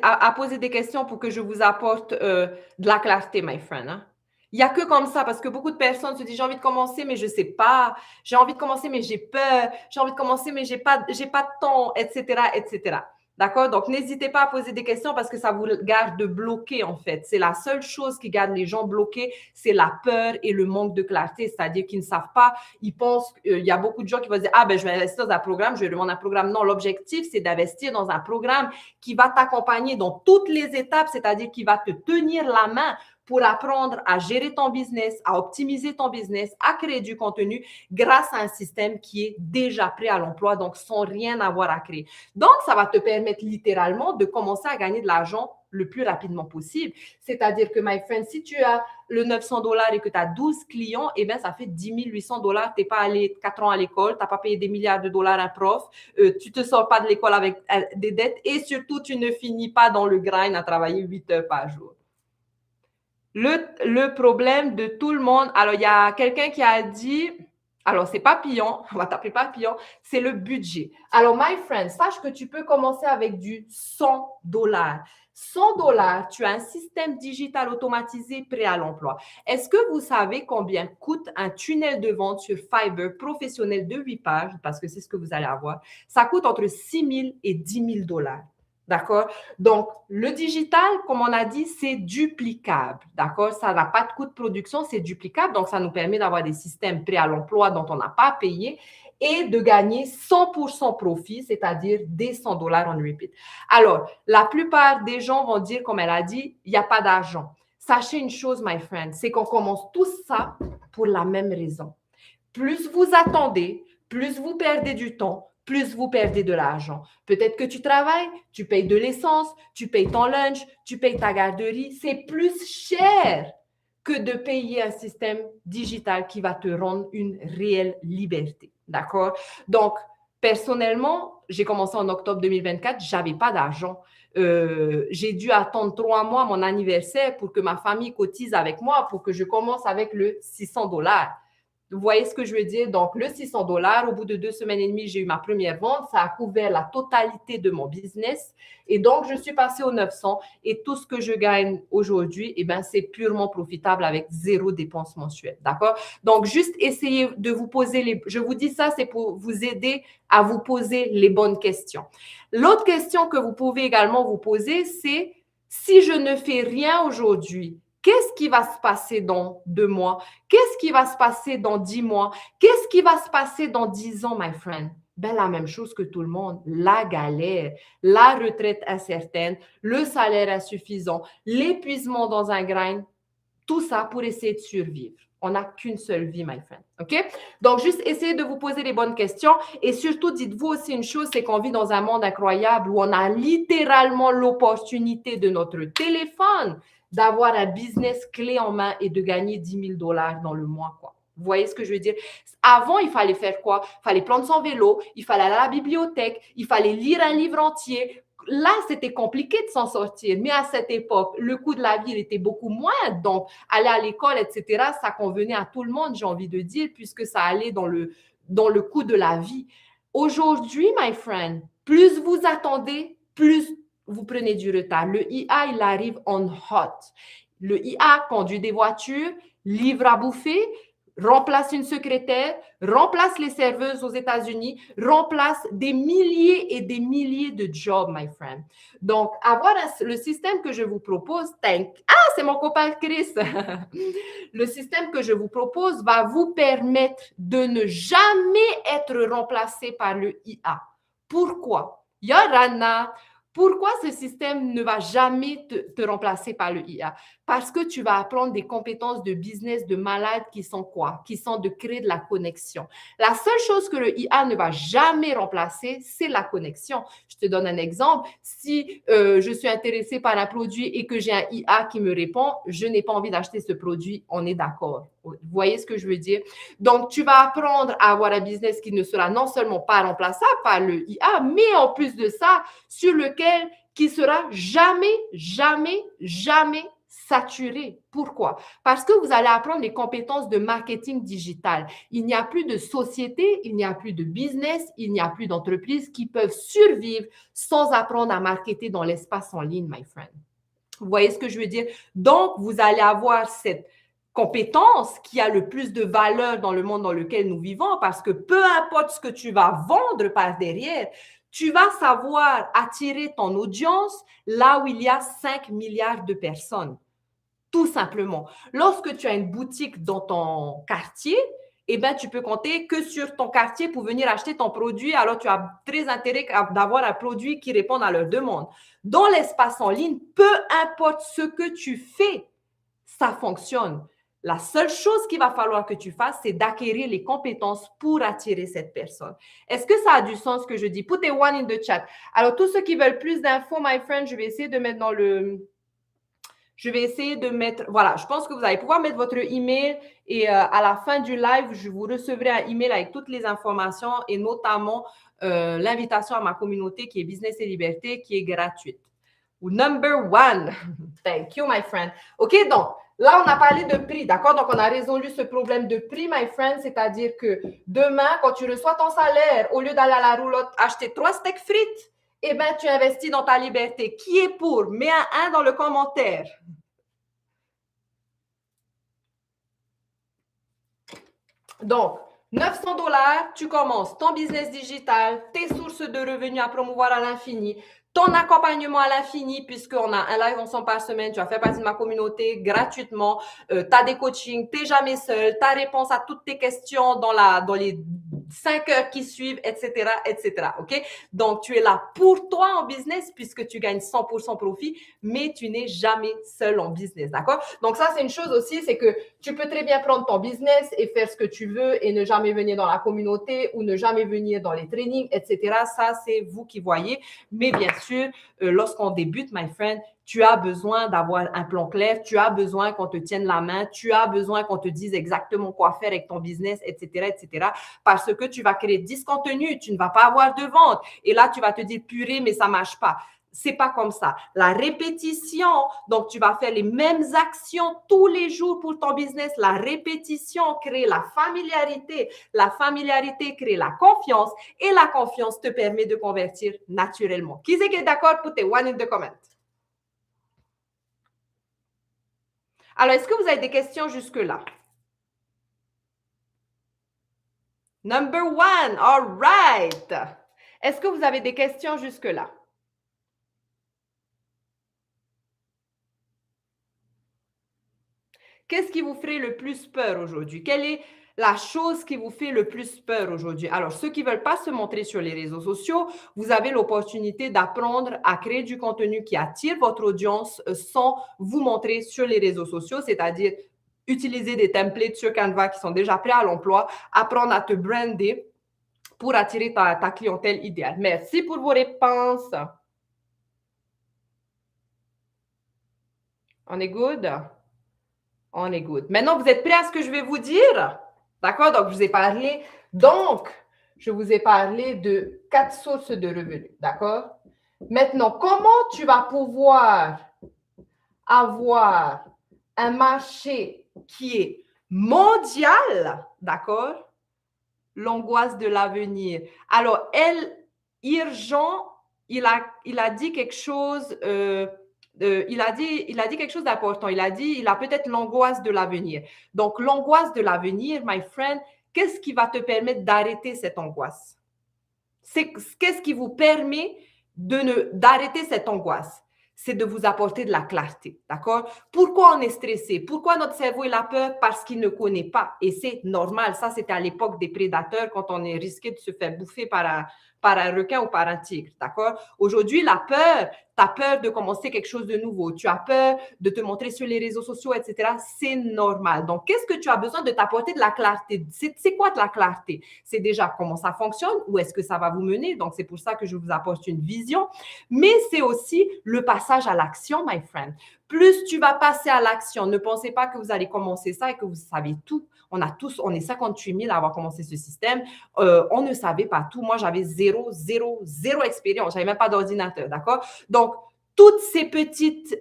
à poser des questions pour que je vous apporte de la clarté, my friend. Hein. Il n'y a que comme ça, parce que beaucoup de personnes se disent, j'ai envie de commencer, mais je ne sais pas. J'ai envie de commencer, mais j'ai peur. J'ai envie de commencer, mais j'ai pas de temps, etc., etc. D'accord? Donc, n'hésitez pas à poser des questions parce que ça vous garde bloqué, en fait. C'est la seule chose qui garde les gens bloqués, c'est la peur et le manque de clarté. C'est-à-dire qu'ils ne savent pas, ils pensent, il y a beaucoup de gens qui vont dire, ah ben, je vais investir dans un programme, je vais demander un programme. Non, l'objectif, c'est d'investir dans un programme qui va t'accompagner dans toutes les étapes, c'est-à-dire qui va te tenir la main pour apprendre à gérer ton business, à optimiser ton business, à créer du contenu grâce à un système qui est déjà prêt à l'emploi, donc sans rien avoir à créer. Donc, ça va te permettre littéralement de commencer à gagner de l'argent le plus rapidement possible. C'est-à-dire que, my friend, si tu as le 900 $ et que tu as 12 clients, eh bien, ça fait 10 800 $. Tu n'es pas allé 4 ans à l'école, tu n'as pas payé des milliards de dollars à un prof, tu ne te sors pas de l'école avec des dettes et surtout, tu ne finis pas dans le grind à travailler 8 heures par jour. Le problème de tout le monde, alors il y a quelqu'un qui a dit, alors c'est Papillon, on va t'appeler Papillon, c'est le budget. Alors my friend, sache que tu peux commencer avec du 100 $. 100 $, tu as un système digital automatisé prêt à l'emploi. Est-ce que vous savez combien coûte un tunnel de vente sur Fiverr professionnel de 8 pages, parce que c'est ce que vous allez avoir? Ça coûte entre 6 000 et 10 000 $. D'accord? Donc, le digital, comme on a dit, c'est duplicable. D'accord? Ça n'a pas de coût de production, c'est duplicable. Donc, ça nous permet d'avoir des systèmes prêts à l'emploi dont on n'a pas à payer et de gagner 100% profit, c'est-à-dire des 100 $ en repeat. Alors, la plupart des gens vont dire, comme elle a dit, il n'y a pas d'argent. Sachez une chose, my friend, c'est qu'on commence tout ça pour la même raison. Plus vous attendez, plus vous perdez du temps, plus vous perdez de l'argent. Peut-être que tu travailles, tu payes de l'essence, tu payes ton lunch, tu payes ta garderie. C'est plus cher que de payer un système digital qui va te rendre une réelle liberté. D'accord? Donc, personnellement, j'ai commencé en octobre 2024, je n'avais pas d'argent. J'ai dû attendre 3 mois mon anniversaire pour que ma famille cotise avec moi, pour que je commence avec le 600 $. Vous voyez ce que je veux dire? Donc, le 600 $, au bout de 2 semaines et demie, j'ai eu ma première vente. Ça a couvert la totalité de mon business. Et donc, je suis passée au 900 et tout ce que je gagne aujourd'hui, eh bien, c'est purement profitable avec 0 dépense mensuelle. D'accord? Donc, juste essayez de vous poser je vous dis ça, c'est pour vous aider à vous poser les bonnes questions. L'autre question que vous pouvez également vous poser, c'est si je ne fais rien aujourd'hui, qu'est-ce qui va se passer dans 2 mois? Qu'est-ce qui va se passer dans 10 mois? Qu'est-ce qui va se passer dans 10 ans, my friend? Ben, la même chose que tout le monde, la galère, la retraite incertaine, le salaire insuffisant, l'épuisement dans un grind, tout ça pour essayer de survivre. On n'a qu'une seule vie, my friend. OK? Donc, juste essayez de vous poser les bonnes questions et surtout, dites-vous aussi une chose, c'est qu'on vit dans un monde incroyable où on a littéralement l'opportunité de notre téléphone d'avoir un business clé en main et de gagner 10 000 $ dans le mois, quoi. Vous voyez ce que je veux dire? Avant, il fallait faire quoi? Il fallait prendre son vélo, il fallait aller à la bibliothèque, il fallait lire un livre entier. Là, c'était compliqué de s'en sortir. Mais à cette époque, le coût de la vie était beaucoup moins. Donc, aller à l'école, etc., ça convenait à tout le monde, j'ai envie de dire, puisque ça allait dans le coût de la vie. Aujourd'hui, my friend, plus vous attendez, plus vous prenez du retard. Le IA, il arrive on hot. Le IA conduit des voitures, livre à bouffer, remplace une secrétaire, remplace les serveuses aux États-Unis, remplace des milliers et des milliers de jobs, my friend. Donc, avoir le système que je vous propose, c'est mon copain Chris. Le système que je vous propose va vous permettre de ne jamais être remplacé par le IA. Pourquoi? Yorana, pourquoi ce système ne va jamais te remplacer par le IA? Parce que tu vas apprendre des compétences de business de malade qui sont quoi? Qui sont de créer de la connexion. La seule chose que le IA ne va jamais remplacer, c'est la connexion. Je te donne un exemple. Si je suis intéressée par un produit et que j'ai un IA qui me répond, je n'ai pas envie d'acheter ce produit, on est d'accord. Vous voyez ce que je veux dire? Donc, tu vas apprendre à avoir un business qui ne sera non seulement pas remplaçable par le IA, mais en plus de ça, sur lequel qui sera jamais, jamais, jamais saturé. Pourquoi? Parce que vous allez apprendre les compétences de marketing digital. Il n'y a plus de société, il n'y a plus de business, il n'y a plus d'entreprises qui peuvent survivre sans apprendre à marketer dans l'espace en ligne, my friend. Vous voyez ce que je veux dire? Donc, vous allez avoir cette compétence qui a le plus de valeur dans le monde dans lequel nous vivons parce que peu importe ce que tu vas vendre par derrière, tu vas savoir attirer ton audience là où il y a 5 milliards de personnes. Tout simplement. Lorsque tu as une boutique dans ton quartier, eh bien, tu peux compter que sur ton quartier pour venir acheter ton produit. Alors, tu as très intérêt d'avoir un produit qui réponde à leurs demandes. Dans l'espace en ligne, peu importe ce que tu fais, ça fonctionne. La seule chose qu'il va falloir que tu fasses, c'est d'acquérir les compétences pour attirer cette personne. Est-ce que ça a du sens ce que je dis? Put a one in the chat. Alors, tous ceux qui veulent plus d'infos, my friend, je vais essayer de mettre dans le... Je vais essayer de mettre, voilà, je pense que vous allez pouvoir mettre votre email et à la fin du live, je vous recevrai un email avec toutes les informations et notamment l'invitation à ma communauté qui est Business et Liberté, qui est gratuite. Number one. Thank you, my friend. OK, donc là, on a parlé de prix, d'accord? Donc, on a résolu ce problème de prix, my friend, c'est-à-dire que demain, quand tu reçois ton salaire, au lieu d'aller à la roulotte acheter 3 steaks frites, eh bien, tu investis dans ta liberté. Qui est pour? Mets un 1 dans le commentaire. Donc, 900 $, tu commences ton business digital, tes sources de revenus à promouvoir à l'infini, ton accompagnement à l'infini, puisqu'on a un live ensemble par semaine, tu as fait partie de ma communauté gratuitement, tu as des coachings, tu n'es jamais seul, tu as réponse à toutes tes questions dans les 5 heures qui suivent, etc., etc., OK? Donc, tu es là pour toi en business puisque tu gagnes 100% profit, mais tu n'es jamais seul en business, d'accord? Donc, ça, c'est une chose aussi, c'est que tu peux très bien prendre ton business et faire ce que tu veux et ne jamais venir dans la communauté ou ne jamais venir dans les trainings, etc. Ça, c'est vous qui voyez. Mais bien sûr, lorsqu'on débute, my friend, tu as besoin d'avoir un plan clair, tu as besoin qu'on te tienne la main, tu as besoin qu'on te dise exactement quoi faire avec ton business, etc., etc. Parce que tu vas créer 10 contenus, tu ne vas pas avoir de vente. Et là, tu vas te dire, purée, mais ça ne marche pas. C'est pas comme ça. La répétition, donc tu vas faire les mêmes actions tous les jours pour ton business. La répétition crée la familiarité. La familiarité crée la confiance et la confiance te permet de convertir naturellement. Qui c'est qui est d'accord? Put a one in the comment. Alors, est-ce que vous avez des questions jusque-là? Number one, all right. Est-ce que vous avez des questions jusque-là? Qu'est-ce qui vous ferait le plus peur aujourd'hui? Quelle est la chose qui vous fait le plus peur aujourd'hui? Alors, ceux qui ne veulent pas se montrer sur les réseaux sociaux, vous avez l'opportunité d'apprendre à créer du contenu qui attire votre audience sans vous montrer sur les réseaux sociaux, c'est-à-dire utiliser des templates sur Canva qui sont déjà prêts à l'emploi, apprendre à te brander pour attirer ta clientèle idéale. Merci pour vos réponses. On est good? On est good. Maintenant, vous êtes prêts à ce que je vais vous dire? D'accord? Donc, je vous ai parlé. Donc, je vous ai parlé de 4 sources de revenus. D'accord? Maintenant, comment tu vas pouvoir avoir un marché qui est mondial? D'accord? L'angoisse de l'avenir. Alors, Irjean, il a dit quelque chose... il a dit quelque chose d'important. Il a peut-être l'angoisse de l'avenir. Donc, l'angoisse de l'avenir, my friend, qu'est-ce qui va te permettre d'arrêter cette angoisse? Qu'est-ce qui vous permet d'arrêter cette angoisse? C'est de vous apporter de la clarté, d'accord? Pourquoi on est stressé? Pourquoi notre cerveau a peur? Parce qu'il ne connaît pas. Et c'est normal. Ça, c'était à l'époque des prédateurs quand on est risqué de se faire bouffer par un requin ou par un tigre, d'accord? Aujourd'hui, la peur, tu as peur de commencer quelque chose de nouveau. Tu as peur de te montrer sur les réseaux sociaux, etc. C'est normal. Donc, qu'est-ce que tu as besoin de t'apporter de la clarté? C'est quoi de la clarté? C'est déjà comment ça fonctionne, où est-ce que ça va vous mener. Donc, c'est pour ça que je vous apporte une vision. Mais c'est aussi le passage à l'action, my friend. Plus tu vas passer à l'action, ne pensez pas que vous allez commencer ça et que vous savez tout. On est 58 000 à avoir commencé ce système. On ne savait pas tout. Moi, j'avais zéro expérience. Je n'avais même pas d'ordinateur, d'accord? Donc, toutes ces petites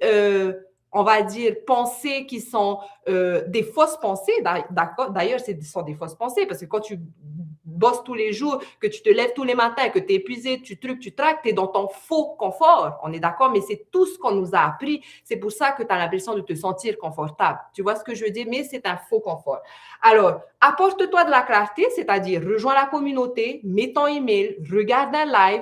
on va dire, pensées qui sont des fausses pensées. D'accord? D'ailleurs, ce sont des fausses pensées parce que quand tu bosses tous les jours, que tu te lèves tous les matins, que tu es épuisé, tu trucs, tu traques, tu es dans ton faux confort. On est d'accord? Mais c'est tout ce qu'on nous a appris. C'est pour ça que tu as l'impression de te sentir confortable. Tu vois ce que je veux dire? Mais c'est un faux confort. Alors, apporte-toi de la clarté, c'est-à-dire rejoins la communauté, mets ton email, regarde un live,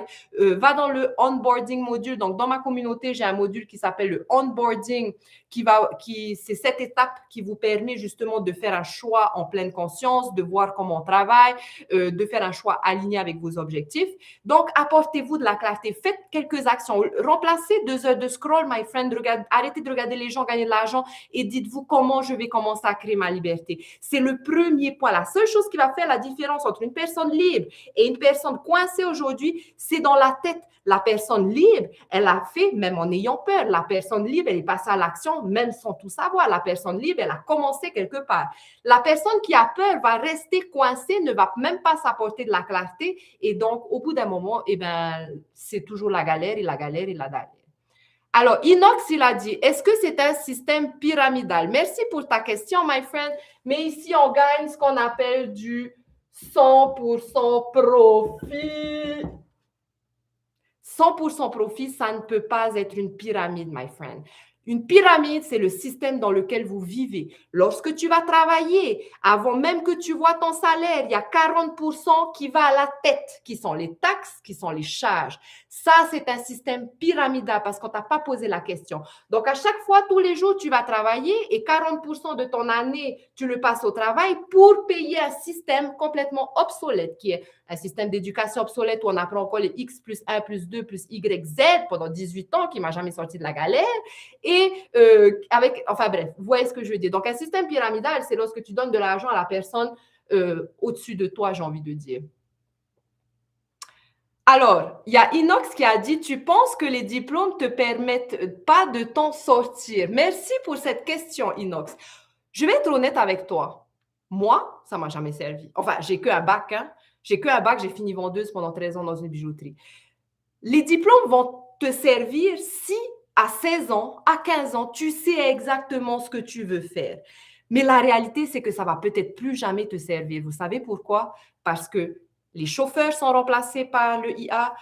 va dans le onboarding module. Donc, dans ma communauté, j'ai un module qui s'appelle le onboarding, c'est cette étape qui vous permet justement de faire un choix en pleine conscience, de voir comment on travaille, de faire un choix aligné avec vos objectifs. Donc, apportez-vous de la clarté. Faites quelques actions. Remplacez 2 heures de scroll, my friend. Arrêtez de regarder les gens gagner de l'argent et dites-vous comment je vais commencer à créer ma liberté. C'est le premier point. La seule chose qui va faire la différence entre une personne libre et une personne coincée aujourd'hui, c'est dans la tête. La personne libre, elle a fait, même en ayant peur. La personne libre, elle est passée à l'action, même sans tout savoir. La personne libre, elle a commencé quelque part. La personne qui a peur va rester coincée, ne va même pas s'apporter de la clarté. Et donc, au bout d'un moment, eh ben, c'est toujours la galère et la galère et la galère. Alors, Inox, il a dit, est-ce que c'est un système pyramidal? Merci pour ta question, my friend. Mais ici, on gagne ce qu'on appelle du 100% profit. 100% profit, ça ne peut pas être une pyramide, my friend. Une pyramide, c'est le système dans lequel vous vivez. Lorsque tu vas travailler, avant même que tu vois ton salaire, il y a 40% qui va à la tête, qui sont les taxes, qui sont les charges. Ça, c'est un système pyramidal parce qu'on t'a pas posé la question. Donc, à chaque fois, tous les jours, tu vas travailler et 40% de ton année, tu le passes au travail pour payer un système complètement obsolète qui est un système d'éducation obsolète où on apprend encore les X plus 1 plus 2 plus Y, Z pendant 18 ans qui m'a jamais sorti de la galère. Et enfin bref, vous voyez ce que je veux dire. Donc, un système pyramidal, c'est lorsque tu donnes de l'argent à la personne au-dessus de toi, j'ai envie de dire. Alors, il y a Inox qui a dit, tu penses que les diplômes ne te permettent pas de t'en sortir? Merci pour cette question, Inox. Je vais être honnête avec toi. Moi, ça ne m'a jamais servi. Enfin, j'ai qu'un bac, hein. J'ai qu'un bac, j'ai fini vendeuse pendant 13 ans dans une bijouterie. Les diplômes vont te servir si à 16 ans, à 15 ans, tu sais exactement ce que tu veux faire. Mais la réalité, c'est que ça va peut-être plus jamais te servir. Vous savez pourquoi? Parce que les chauffeurs sont remplacés par le IA,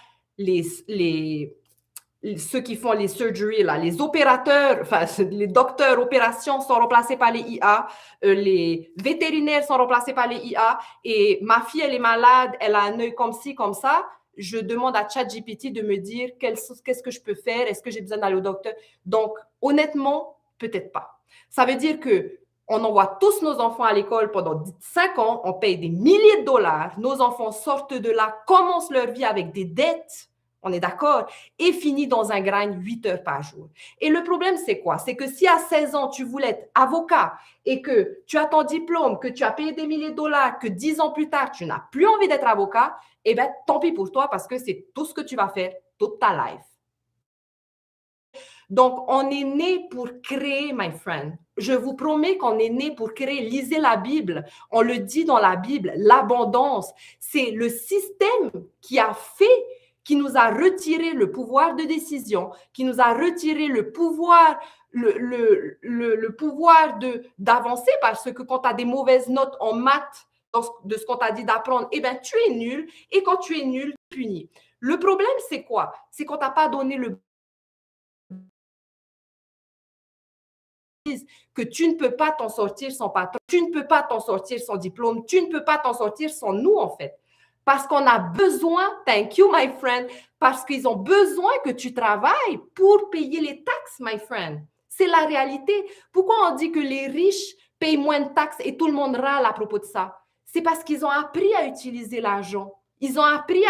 ceux qui font les surgeries, là, les opérateurs, enfin, les docteurs opérations sont remplacés par les IA, les vétérinaires sont remplacés par les IA, et ma fille, elle est malade, elle a un œil comme ci, comme ça. Je demande à ChatGPT de me dire qu'est-ce que je peux faire, est-ce que j'ai besoin d'aller au docteur. Donc, honnêtement, peut-être pas. Ça veut dire que on envoie tous nos enfants à l'école pendant 5 ans, on paye des milliers de dollars, nos enfants sortent de là, commencent leur vie avec des dettes, on est d'accord, et finissent dans un grind 8 heures par jour. Et le problème, c'est quoi? C'est que si à 16 ans, tu voulais être avocat et que tu as ton diplôme, que tu as payé des milliers de dollars, que 10 ans plus tard, tu n'as plus envie d'être avocat, eh bien, tant pis pour toi parce que c'est tout ce que tu vas faire toute ta life. Donc, on est né pour créer, my friend. Je vous promets qu'on est né pour créer. Lisez la Bible. On le dit dans la Bible, l'abondance. C'est le système qui nous a retiré le pouvoir de décision, qui nous a retiré le pouvoir, le pouvoir d'avancer parce que quand tu as des mauvaises notes en maths, de ce qu'on t'a dit d'apprendre, eh bien, tu es nul. Et quand tu es nul, tu es puni. Le problème, c'est quoi? C'est qu'on t'a pas donné le que tu ne peux pas t'en sortir sans patron, tu ne peux pas t'en sortir sans diplôme, tu ne peux pas t'en sortir sans nous, en fait. Parce qu'on a besoin, thank you, my friend, parce qu'ils ont besoin que tu travailles pour payer les taxes, my friend. C'est la réalité. Pourquoi on dit que les riches payent moins de taxes et tout le monde râle à propos de ça? C'est parce qu'ils ont appris à utiliser l'argent. Ils ont appris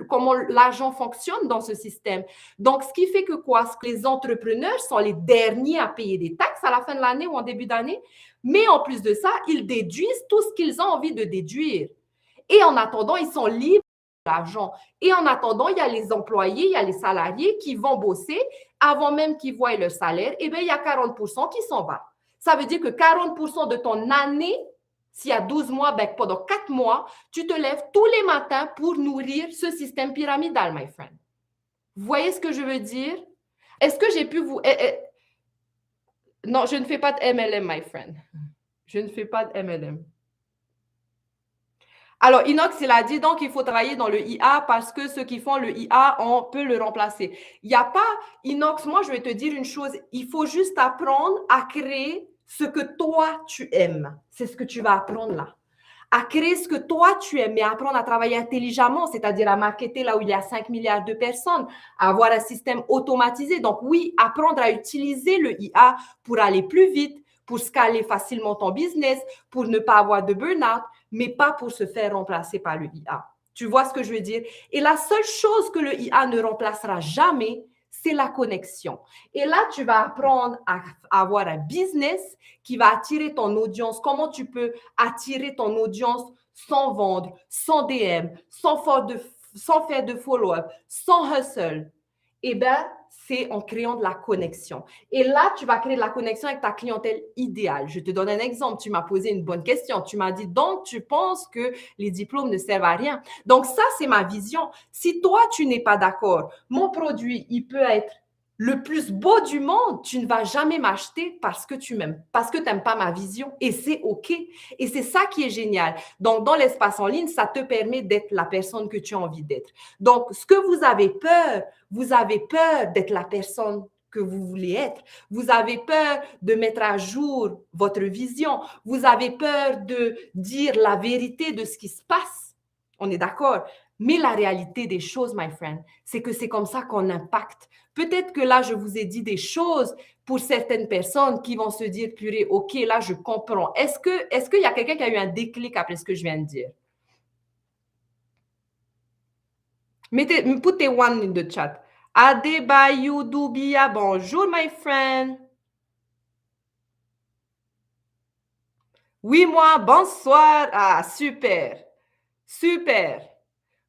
comment l'argent fonctionne dans ce système. Donc, ce qui fait que quoi? Que les entrepreneurs sont les derniers à payer des taxes à la fin de l'année ou en début d'année. Mais en plus de ça, ils déduisent tout ce qu'ils ont envie de déduire. Et en attendant, ils sont libres de l'argent. Et en attendant, il y a les employés, il y a les salariés qui vont bosser avant même qu'ils voient leur salaire. Eh bien, il y a 40% qui s'en va. Ça veut dire que 40% de ton année, s'il y a 12 mois, ben, pendant 4 mois, tu te lèves tous les matins pour nourrir ce système pyramidal, my friend. Vous voyez ce que je veux dire? Est-ce que j'ai pu vous... Non, je ne fais pas de MLM, my friend. Je ne fais pas de MLM. Alors, Inox, il a dit donc il faut travailler dans le IA parce que ceux qui font le IA, on peut le remplacer. Il n'y a pas, Inox, moi je vais te dire une chose, il faut juste apprendre à créer ce que toi tu aimes. C'est ce que tu vas apprendre là. À créer ce que toi tu aimes, mais apprendre à travailler intelligemment, c'est-à-dire à marketer là où il y a 5 milliards de personnes, à avoir un système automatisé. Donc oui, apprendre à utiliser le IA pour aller plus vite, pour scaler facilement ton business, pour ne pas avoir de burn-out, mais pas pour se faire remplacer par le IA. Tu vois ce que je veux dire? Et la seule chose que le IA ne remplacera jamais, c'est la connexion. Et là, tu vas apprendre à avoir un business qui va attirer ton audience. Comment tu peux attirer ton audience sans vendre, sans DM, sans faire de follow-up, sans hustle? Eh bien, c'est en créant de la connexion. Et là, tu vas créer de la connexion avec ta clientèle idéale. Je te donne un exemple. Tu m'as posé une bonne question. Tu m'as dit, donc, tu penses que les diplômes ne servent à rien. Donc, ça, c'est ma vision. Si toi, tu n'es pas d'accord, mon produit, il peut être le plus beau du monde, tu ne vas jamais m'acheter parce que tu m'aimes, parce que tu n'aimes pas ma vision. Et c'est OK. Et c'est ça qui est génial. Donc, dans l'espace en ligne, ça te permet d'être la personne que tu as envie d'être. Donc, ce que vous avez peur d'être la personne que vous voulez être. Vous avez peur de mettre à jour votre vision. Vous avez peur de dire la vérité de ce qui se passe. On est d'accord? Mais la réalité des choses, my friend, c'est que c'est comme ça qu'on impacte. Peut-être que là, je vous ai dit des choses pour certaines personnes qui vont se dire, purée, OK, là, je comprends. Est-ce qu'il y a quelqu'un qui a eu un déclic après ce que je viens de dire? Put a one in the chat. Adebayo Dubia, bonjour, my friend. Oui, moi, bonsoir. Ah, super. Super.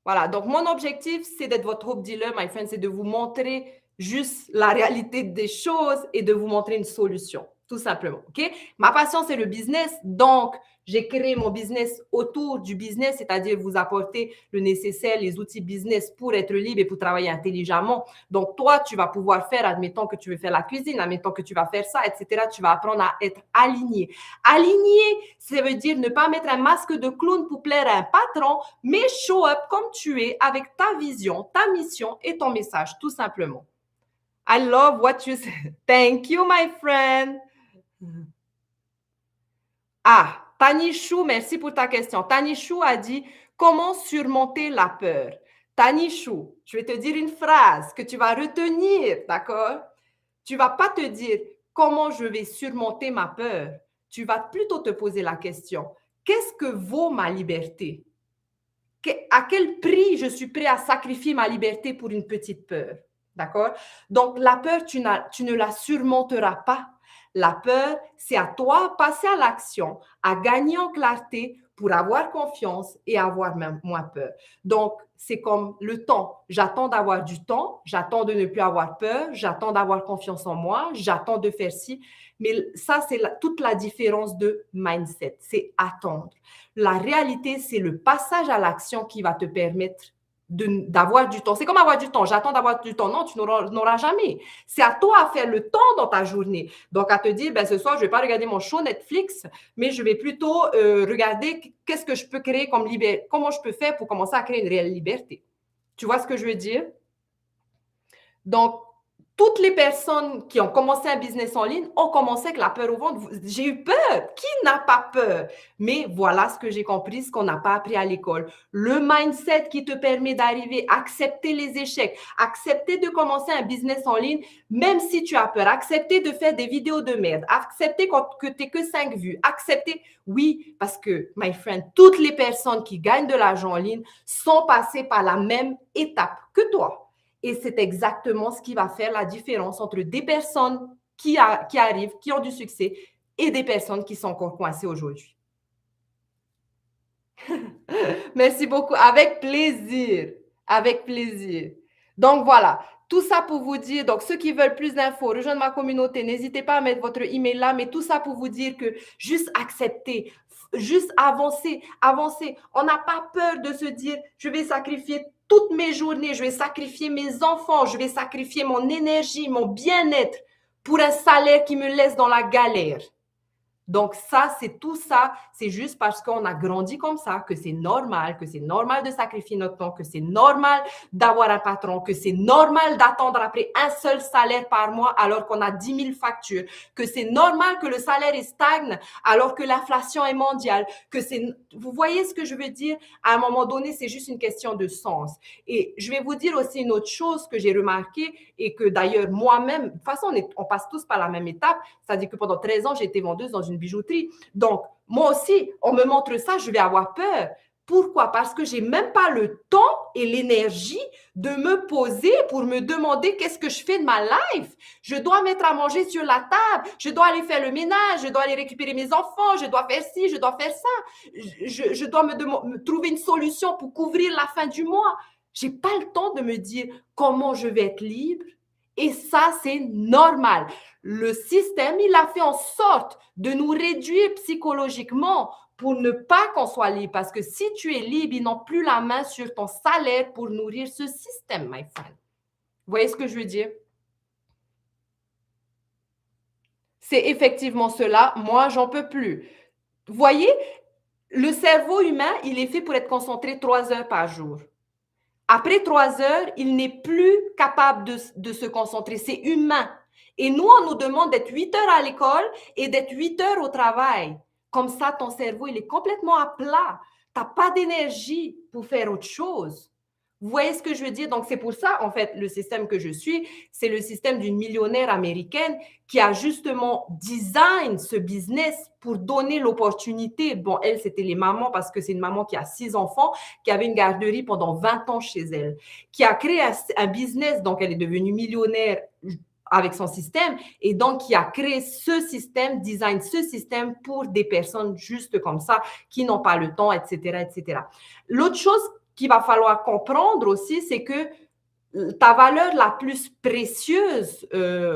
Voilà, donc mon objectif, c'est d'être votre hope dealer, my friend, c'est de vous montrer juste la réalité des choses et de vous montrer une solution, tout simplement, OK? Ma passion, c'est le business, donc j'ai créé mon business autour du business, c'est-à-dire vous apporter le nécessaire, les outils business pour être libre et pour travailler intelligemment. Donc, toi, tu vas pouvoir faire, admettons que tu veux faire la cuisine, admettons que tu vas faire ça, etc. Tu vas apprendre à être aligné. Aligné, ça veut dire ne pas mettre un masque de clown pour plaire à un patron, mais show up comme tu es avec ta vision, ta mission et ton message, tout simplement. I love what you said. Thank you, my friend. Ah, Tanichou, merci pour ta question. Tanichou a dit comment surmonter la peur. Tanichou, je vais te dire une phrase que tu vas retenir, d'accord? Tu ne vas pas te dire comment je vais surmonter ma peur. Tu vas plutôt te poser la question, qu'est-ce que vaut ma liberté? À quel prix je suis prêt à sacrifier ma liberté pour une petite peur? D'accord? Donc, la peur, tu ne la surmonteras pas. La peur, c'est à toi de passer à l'action, à gagner en clarté pour avoir confiance et avoir même moins peur. Donc, c'est comme le temps. J'attends d'avoir du temps, j'attends de ne plus avoir peur, j'attends d'avoir confiance en moi, j'attends de faire ci. Mais ça, c'est toute la différence de mindset. C'est attendre. La réalité, c'est le passage à l'action qui va te permettre d'avoir du temps. C'est comme avoir du temps. J'attends d'avoir du temps. Non, tu n'auras jamais. C'est à toi à faire le temps dans ta journée. Donc, à te dire, ben, ce soir, je ne vais pas regarder mon show Netflix, mais je vais plutôt regarder qu'est-ce que je peux créer comme liberté, comment je peux faire pour commencer à créer une réelle liberté. Tu vois ce que je veux dire? Donc, toutes les personnes qui ont commencé un business en ligne ont commencé avec la peur au ventre. J'ai eu peur. Qui n'a pas peur? Mais voilà ce que j'ai compris, ce qu'on n'a pas appris à l'école. Le mindset qui te permet d'arriver, accepter les échecs, accepter de commencer un business en ligne, même si tu as peur, accepter de faire des vidéos de merde, accepter que tu n'es que 5 vues, accepter, oui, parce que, my friend, toutes les personnes qui gagnent de l'argent en ligne sont passées par la même étape que toi. Et c'est exactement ce qui va faire la différence entre des personnes qui arrivent, qui ont du succès, et des personnes qui sont encore coincées aujourd'hui. Merci beaucoup. Avec plaisir. Avec plaisir. Donc, voilà. Tout ça pour vous dire, donc ceux qui veulent plus d'infos, rejoindre ma communauté, n'hésitez pas à mettre votre email là, mais tout ça pour vous dire que juste accepter, juste avancer, avancer. On n'a pas peur de se dire, je vais sacrifier toutes mes journées, je vais sacrifier mes enfants, je vais sacrifier mon énergie, mon bien-être pour un salaire qui me laisse dans la galère. Donc ça, c'est juste parce qu'on a grandi comme ça, que c'est normal de sacrifier notre temps, que c'est normal d'avoir un patron, que c'est normal d'attendre après un seul salaire par mois alors qu'on a 10 000 factures, que c'est normal que le salaire stagne alors que l'inflation est mondiale, vous voyez ce que je veux dire? À un moment donné, c'est juste une question de sens. Et je vais vous dire aussi une autre chose que j'ai remarqué et que d'ailleurs moi-même, de toute façon, on passe tous par la même étape, c'est-à-dire que pendant 13 ans, j'ai été vendeuse dans une bijouterie. Donc, moi aussi, on me montre ça, je vais avoir peur. Pourquoi? Parce que j'ai même pas le temps et l'énergie de me poser pour me demander qu'est-ce que je fais de ma life. Je dois mettre à manger sur la table, je dois aller faire le ménage, je dois aller récupérer mes enfants, je dois faire ci, je dois faire ça. Je dois me trouver une solution pour couvrir la fin du mois. J'ai pas le temps de me dire comment je vais être libre. Et ça, c'est normal. Le système, il a fait en sorte de nous réduire psychologiquement pour ne pas qu'on soit libre. Parce que si tu es libre, ils n'ont plus la main sur ton salaire pour nourrir ce système, my friend. Vous voyez ce que je veux dire? C'est effectivement cela. Moi, j'en peux plus. Vous voyez, le cerveau humain, il est fait pour être concentré 3 heures par jour. Après 3 heures, il n'est plus capable de se concentrer. C'est humain. Et nous, on nous demande d'être 8 heures à l'école et d'être 8 heures au travail. Comme ça, ton cerveau, il est complètement à plat. Tu n'as pas d'énergie pour faire autre chose. Vous voyez ce que je veux dire? Donc, c'est pour ça, en fait, le système que je suis, c'est le système d'une millionnaire américaine qui a justement design ce business pour donner l'opportunité. Bon, elle, c'était les mamans parce que c'est une maman qui a 6 enfants, qui avait une garderie pendant 20 ans chez elle, qui a créé un business, donc elle est devenue millionnaire avec son système et donc qui a créé ce système, design ce système pour des personnes juste comme ça, qui n'ont pas le temps, etc., etc. L'autre chose qu'il va falloir comprendre aussi, c'est que ta valeur la plus précieuse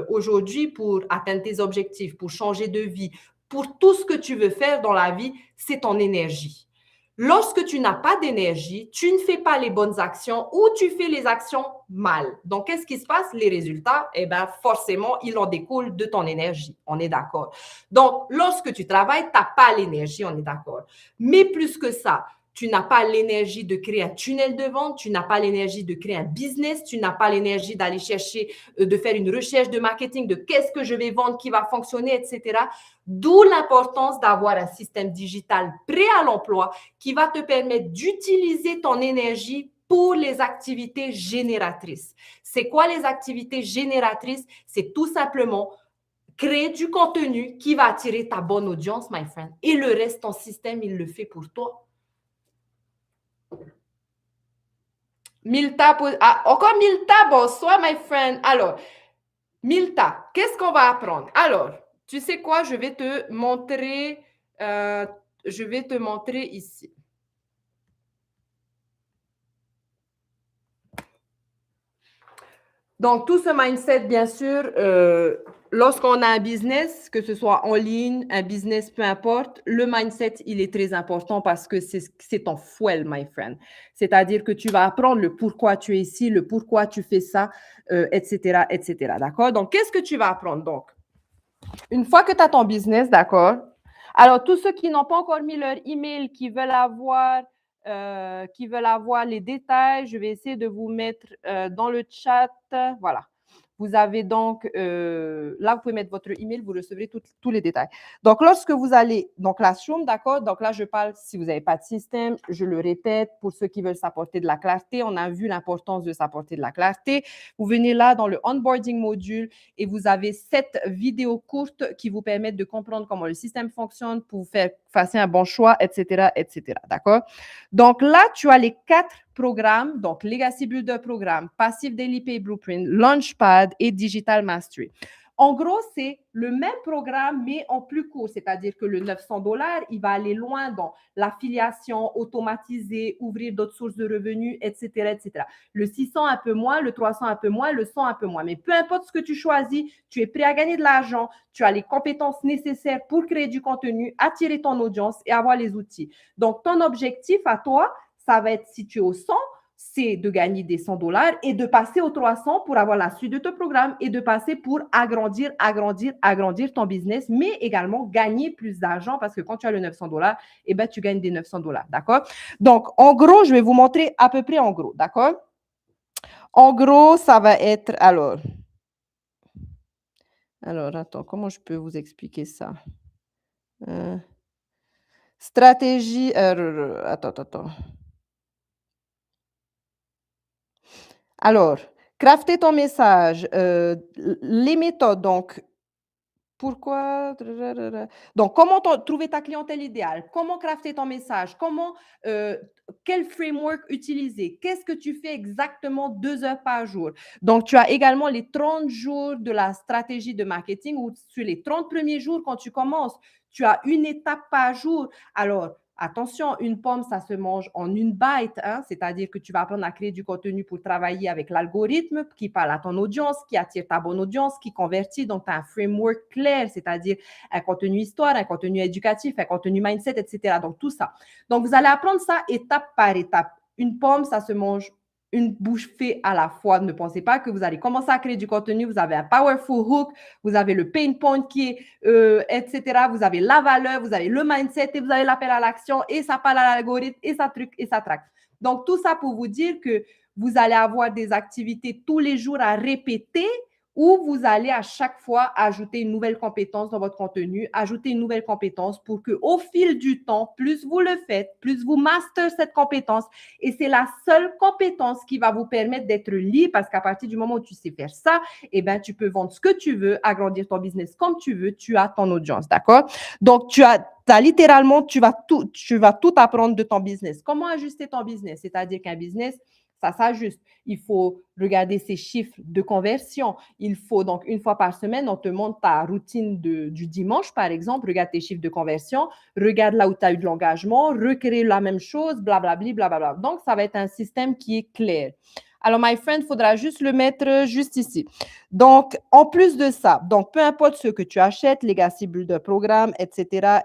aujourd'hui pour atteindre tes objectifs, pour changer de vie, pour tout ce que tu veux faire dans la vie, c'est ton énergie. Lorsque tu n'as pas d'énergie, tu ne fais pas les bonnes actions ou tu fais les actions mal. Donc, qu'est-ce qui se passe? Les résultats, eh bien, forcément, ils en découlent de ton énergie. On est d'accord. Donc, lorsque tu travailles, tu n'as pas l'énergie, on est d'accord. Mais plus que ça, tu n'as pas l'énergie de créer un tunnel de vente, tu n'as pas l'énergie de créer un business, tu n'as pas l'énergie d'aller chercher, de faire une recherche de marketing, de qu'est-ce que je vais vendre, qui va fonctionner, etc. D'où l'importance d'avoir un système digital prêt à l'emploi qui va te permettre d'utiliser ton énergie pour les activités génératrices. C'est quoi les activités génératrices? C'est tout simplement créer du contenu qui va attirer ta bonne audience, my friend. Et le reste, ton système, il le fait pour toi. Milta, encore Milta, bonsoir, my friend. Alors, Milta, qu'est-ce qu'on va apprendre? Alors, tu sais quoi? Je vais te montrer ici. Donc, tout ce mindset, bien sûr, lorsqu'on a un business, que ce soit en ligne, un business, peu importe, le mindset, il est très important parce que c'est ton fuel, my friend. C'est-à-dire que tu vas apprendre le pourquoi tu es ici, le pourquoi tu fais ça, etc., etc. D'accord? Donc, qu'est-ce que tu vas apprendre? Donc, une fois que tu as ton business, d'accord? Alors, tous ceux qui n'ont pas encore mis leur email, qui veulent avoir les détails, je vais essayer de vous mettre dans le chat. Voilà. Vous avez donc, là, vous pouvez mettre votre email, vous recevrez tous les détails. Donc, lorsque vous allez, donc Classroom, d'accord? Donc là, je parle, si vous n'avez pas de système, je le répète, pour ceux qui veulent s'apporter de la clarté, on a vu l'importance de s'apporter de la clarté. Vous venez là dans le onboarding module et vous avez 7 vidéos courtes qui vous permettent de comprendre comment le système fonctionne pour faire un bon choix, etc., etc. D'accord? Donc là, tu as les 4 programmes, donc Legacy Builder Programme, Passive Daily Pay Blueprint, Launchpad et Digital Mastery. En gros, c'est le même programme, mais en plus court, c'est-à-dire que le 900$, il va aller loin dans l'affiliation, automatiser, ouvrir d'autres sources de revenus, etc., etc. Le 600 un peu moins, le 300 un peu moins, le 100 un peu moins. Mais peu importe ce que tu choisis, tu es prêt à gagner de l'argent, tu as les compétences nécessaires pour créer du contenu, attirer ton audience et avoir les outils. Donc, ton objectif à toi, ça va être situé au 100, c'est de gagner des 100 dollars et de passer aux 300 pour avoir la suite de ton programme et de passer pour agrandir ton business, mais également gagner plus d'argent parce que quand tu as le 900 dollars, eh ben, tu gagnes des 900 dollars. D'accord? Donc, en gros, je vais vous montrer à peu près en gros. D'accord? En gros, ça va être, alors, attends, comment je peux vous expliquer ça? Euh, stratégie, attends. Alors, crafter ton message, les méthodes, donc, pourquoi? Donc, comment trouver ta clientèle idéale? Comment crafter ton message? Quel framework utiliser? Qu'est-ce que tu fais exactement 2 heures par jour? Donc, tu as également les 30 jours de la stratégie de marketing où sur les 30 premiers jours, quand tu commences, tu as une étape par jour. Alors, attention, une pomme, ça se mange en une bite, hein, c'est-à-dire que tu vas apprendre à créer du contenu pour travailler avec l'algorithme qui parle à ton audience, qui attire ta bonne audience, qui convertit. Donc, tu as un framework clair, c'est-à-dire un contenu histoire, un contenu éducatif, un contenu mindset, etc. Donc, tout ça. Donc, vous allez apprendre ça étape par étape. Une pomme, ça se mange une bouchée à la fois. Ne pensez pas que vous allez commencer à créer du contenu. Vous avez un powerful hook, vous avez le pain point qui est, etc. Vous avez la valeur, vous avez le mindset et vous avez l'appel à l'action et ça parle à l'algorithme et ça truc et ça traque. Donc, tout ça pour vous dire que vous allez avoir des activités tous les jours à répéter où vous allez à chaque fois ajouter une nouvelle compétence dans votre contenu, ajouter une nouvelle compétence pour qu'au fil du temps, plus vous le faites, plus vous master cette compétence. Et c'est la seule compétence qui va vous permettre d'être libre parce qu'à partir du moment où tu sais faire ça, eh ben, tu peux vendre ce que tu veux, agrandir ton business comme tu veux, tu as ton audience, d'accord? Donc, tu vas tout apprendre de ton business. Comment ajuster ton business? C'est-à-dire qu'un business, ça s'ajuste. Il faut regarder ses chiffres de conversion. Il faut donc, une fois par semaine, on te montre ta routine du dimanche, par exemple. Regarde tes chiffres de conversion. Regarde là où tu as eu de l'engagement. Recrée la même chose, blablabli, blablabla. Donc, ça va être un système qui est clair. Alors, my friend, il faudra juste le mettre juste ici. Donc, en plus de ça, donc peu importe ce que tu achètes, Legacy Builder Programme, etc.,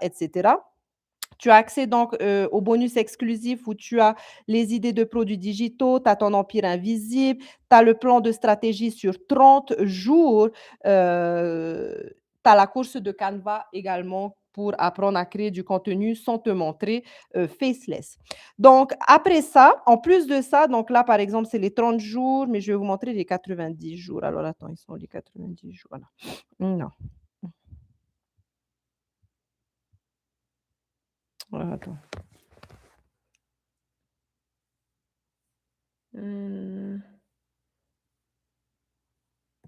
tu as accès donc au bonus exclusif où tu as les idées de produits digitaux, tu as ton empire invisible, tu as le plan de stratégie sur 30 jours, tu as la course de Canva également pour apprendre à créer du contenu sans te montrer faceless. Donc, après ça, en plus de ça, donc là, par exemple, c'est les 30 jours, mais je vais vous montrer les 90 jours. Alors, attends, ils sont les 90 jours. Voilà. Non. Attends.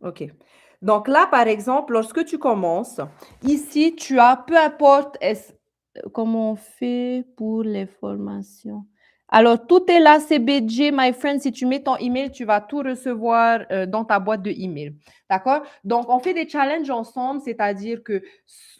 OK. Donc là, par exemple, lorsque tu commences, ici, tu as, peu importe comment on fait pour les formations. Alors, tout est là, c'est BG, my friend. Si tu mets ton email, tu vas tout recevoir dans ta boîte de email. D'accord? Donc, on fait des challenges ensemble, c'est-à-dire que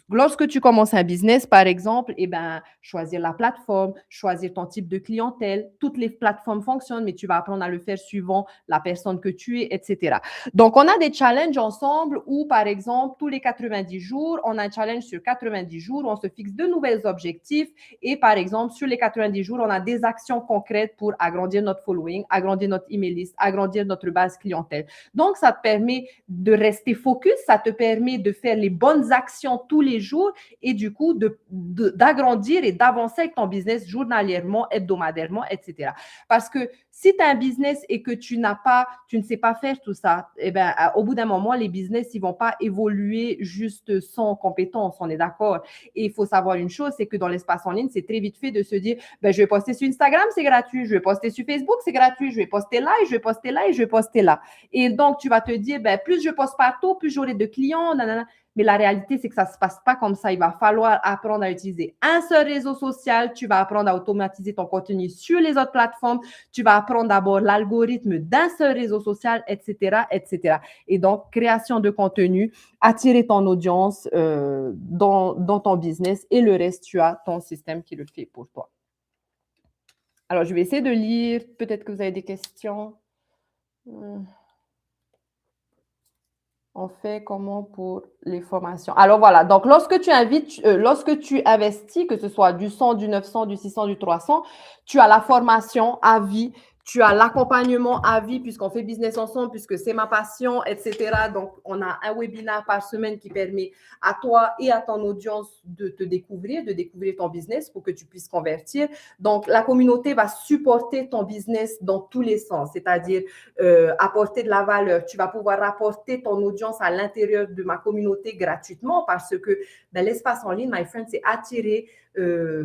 lorsque tu commences un business, par exemple, eh ben, choisir la plateforme, choisir ton type de clientèle. Toutes les plateformes fonctionnent, mais tu vas apprendre à le faire suivant la personne que tu es, etc. Donc, on a des challenges ensemble où, par exemple, tous les 90 jours, on a un challenge sur 90 jours où on se fixe de nouveaux objectifs et, par exemple, sur les 90 jours, on a des actions concrètes pour agrandir notre following, agrandir notre email list, agrandir notre base clientèle. Donc, ça te permet de rester focus, ça te permet de faire les bonnes actions tous les jours et du coup, d'agrandir et d'avancer avec ton business journalièrement, hebdomadairement, etc. Parce que si tu as un business et que tu ne sais pas faire tout ça, eh ben, au bout d'un moment, les business, ils vont pas évoluer juste sans compétences, on est d'accord. Et il faut savoir une chose, c'est que dans l'espace en ligne, c'est très vite fait de se dire, ben, je vais poster sur Instagram, c'est gratuit, je vais poster sur Facebook, c'est gratuit, je vais poster là et je vais poster là et je vais poster là. Et donc, tu vas te dire, ben, plus je poste partout, plus j'aurai de clients, nanana. Mais la réalité, c'est que ça ne se passe pas comme ça. Il va falloir apprendre à utiliser un seul réseau social. Tu vas apprendre à automatiser ton contenu sur les autres plateformes. Tu vas apprendre d'abord l'algorithme d'un seul réseau social, etc., etc. Et donc, création de contenu, attirer ton audience dans ton business et le reste, tu as ton système qui le fait pour toi. Alors, je vais essayer de lire. Peut-être que vous avez des questions. On fait comment pour les formations? Alors voilà, donc lorsque tu investis, que ce soit du 100, du 900, du 600, du 300, tu as la formation à vie. Tu as l'accompagnement à vie puisqu'on fait business ensemble, puisque c'est ma passion, etc. Donc, on a un webinaire par semaine qui permet à toi et à ton audience de te découvrir, de découvrir ton business pour que tu puisses convertir. Donc, la communauté va supporter ton business dans tous les sens, c'est-à-dire apporter de la valeur. Tu vas pouvoir apporter ton audience à l'intérieur de ma communauté gratuitement parce que l'espace en ligne, my friend, c'est attirer,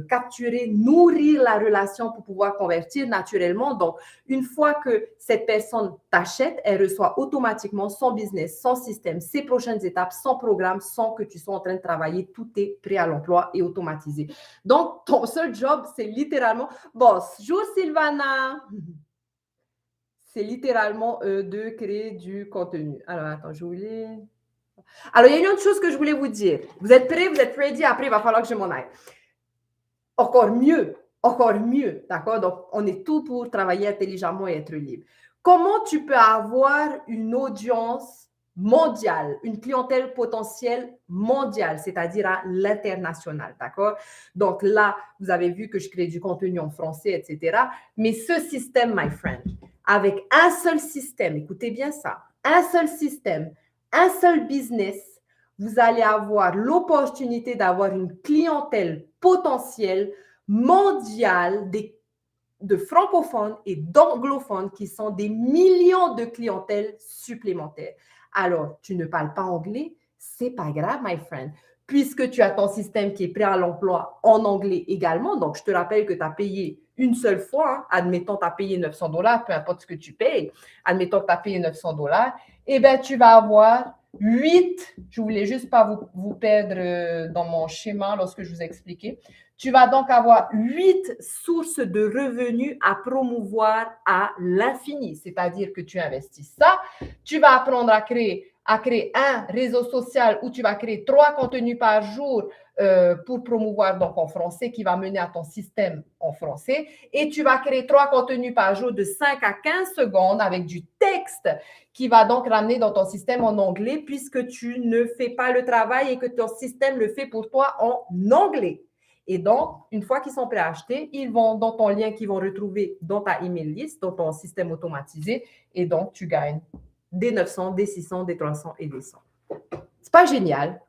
capturer, nourrir la relation pour pouvoir convertir naturellement. Donc, une fois que cette personne t'achète, elle reçoit automatiquement son business, son système, ses prochaines étapes, son programme, sans que tu sois en train de travailler. Tout est prêt à l'emploi et automatisé. Donc, ton seul job, c'est littéralement... Bonjour Sylvana! C'est littéralement de créer du contenu. Alors, attends, je voulais... Alors, il y a une autre chose que je voulais vous dire. Vous êtes prêts? Vous êtes ready? Après, il va falloir que je m'en aille. Encore mieux, d'accord? Donc, on est tout pour travailler intelligemment et être libre. Comment tu peux avoir une audience mondiale, une clientèle potentielle mondiale, c'est-à-dire à l'international, d'accord? Donc là, vous avez vu que je crée du contenu en français, etc. Mais ce système, my friend, avec un seul système, écoutez bien ça, un seul système, un seul business, vous allez avoir l'opportunité d'avoir une clientèle potentielle mondiale de francophones et d'anglophones qui sont des millions de clientèles supplémentaires. Alors, tu ne parles pas anglais, c'est pas grave, my friend, puisque tu as ton système qui est prêt à l'emploi en anglais également. Donc, je te rappelle que tu as payé une seule fois, hein, admettons, tu as payé 900 $, peu importe ce que tu payes, admettons que tu as payé 900 $, eh bien, tu vas avoir 8, je voulais juste pas vous perdre dans mon schéma lorsque je vous ai expliqué. Tu vas donc avoir 8 sources de revenus à promouvoir à l'infini. C'est-à-dire que tu investis ça, tu vas apprendre à créer un réseau social où tu vas créer 3 contenus par jour pour promouvoir donc en français qui va mener à ton système en français. Et tu vas créer 3 contenus par jour de 5 à 15 secondes avec du texte qui va donc ramener dans ton système en anglais puisque tu ne fais pas le travail et que ton système le fait pour toi en anglais. Et donc, une fois qu'ils sont prêts à acheter, ils vont dans ton lien qu'ils vont retrouver dans ta email list, dans ton système automatisé. Et donc, tu gagnes des 900, des 600, des 300 et des 100. C'est pas génial?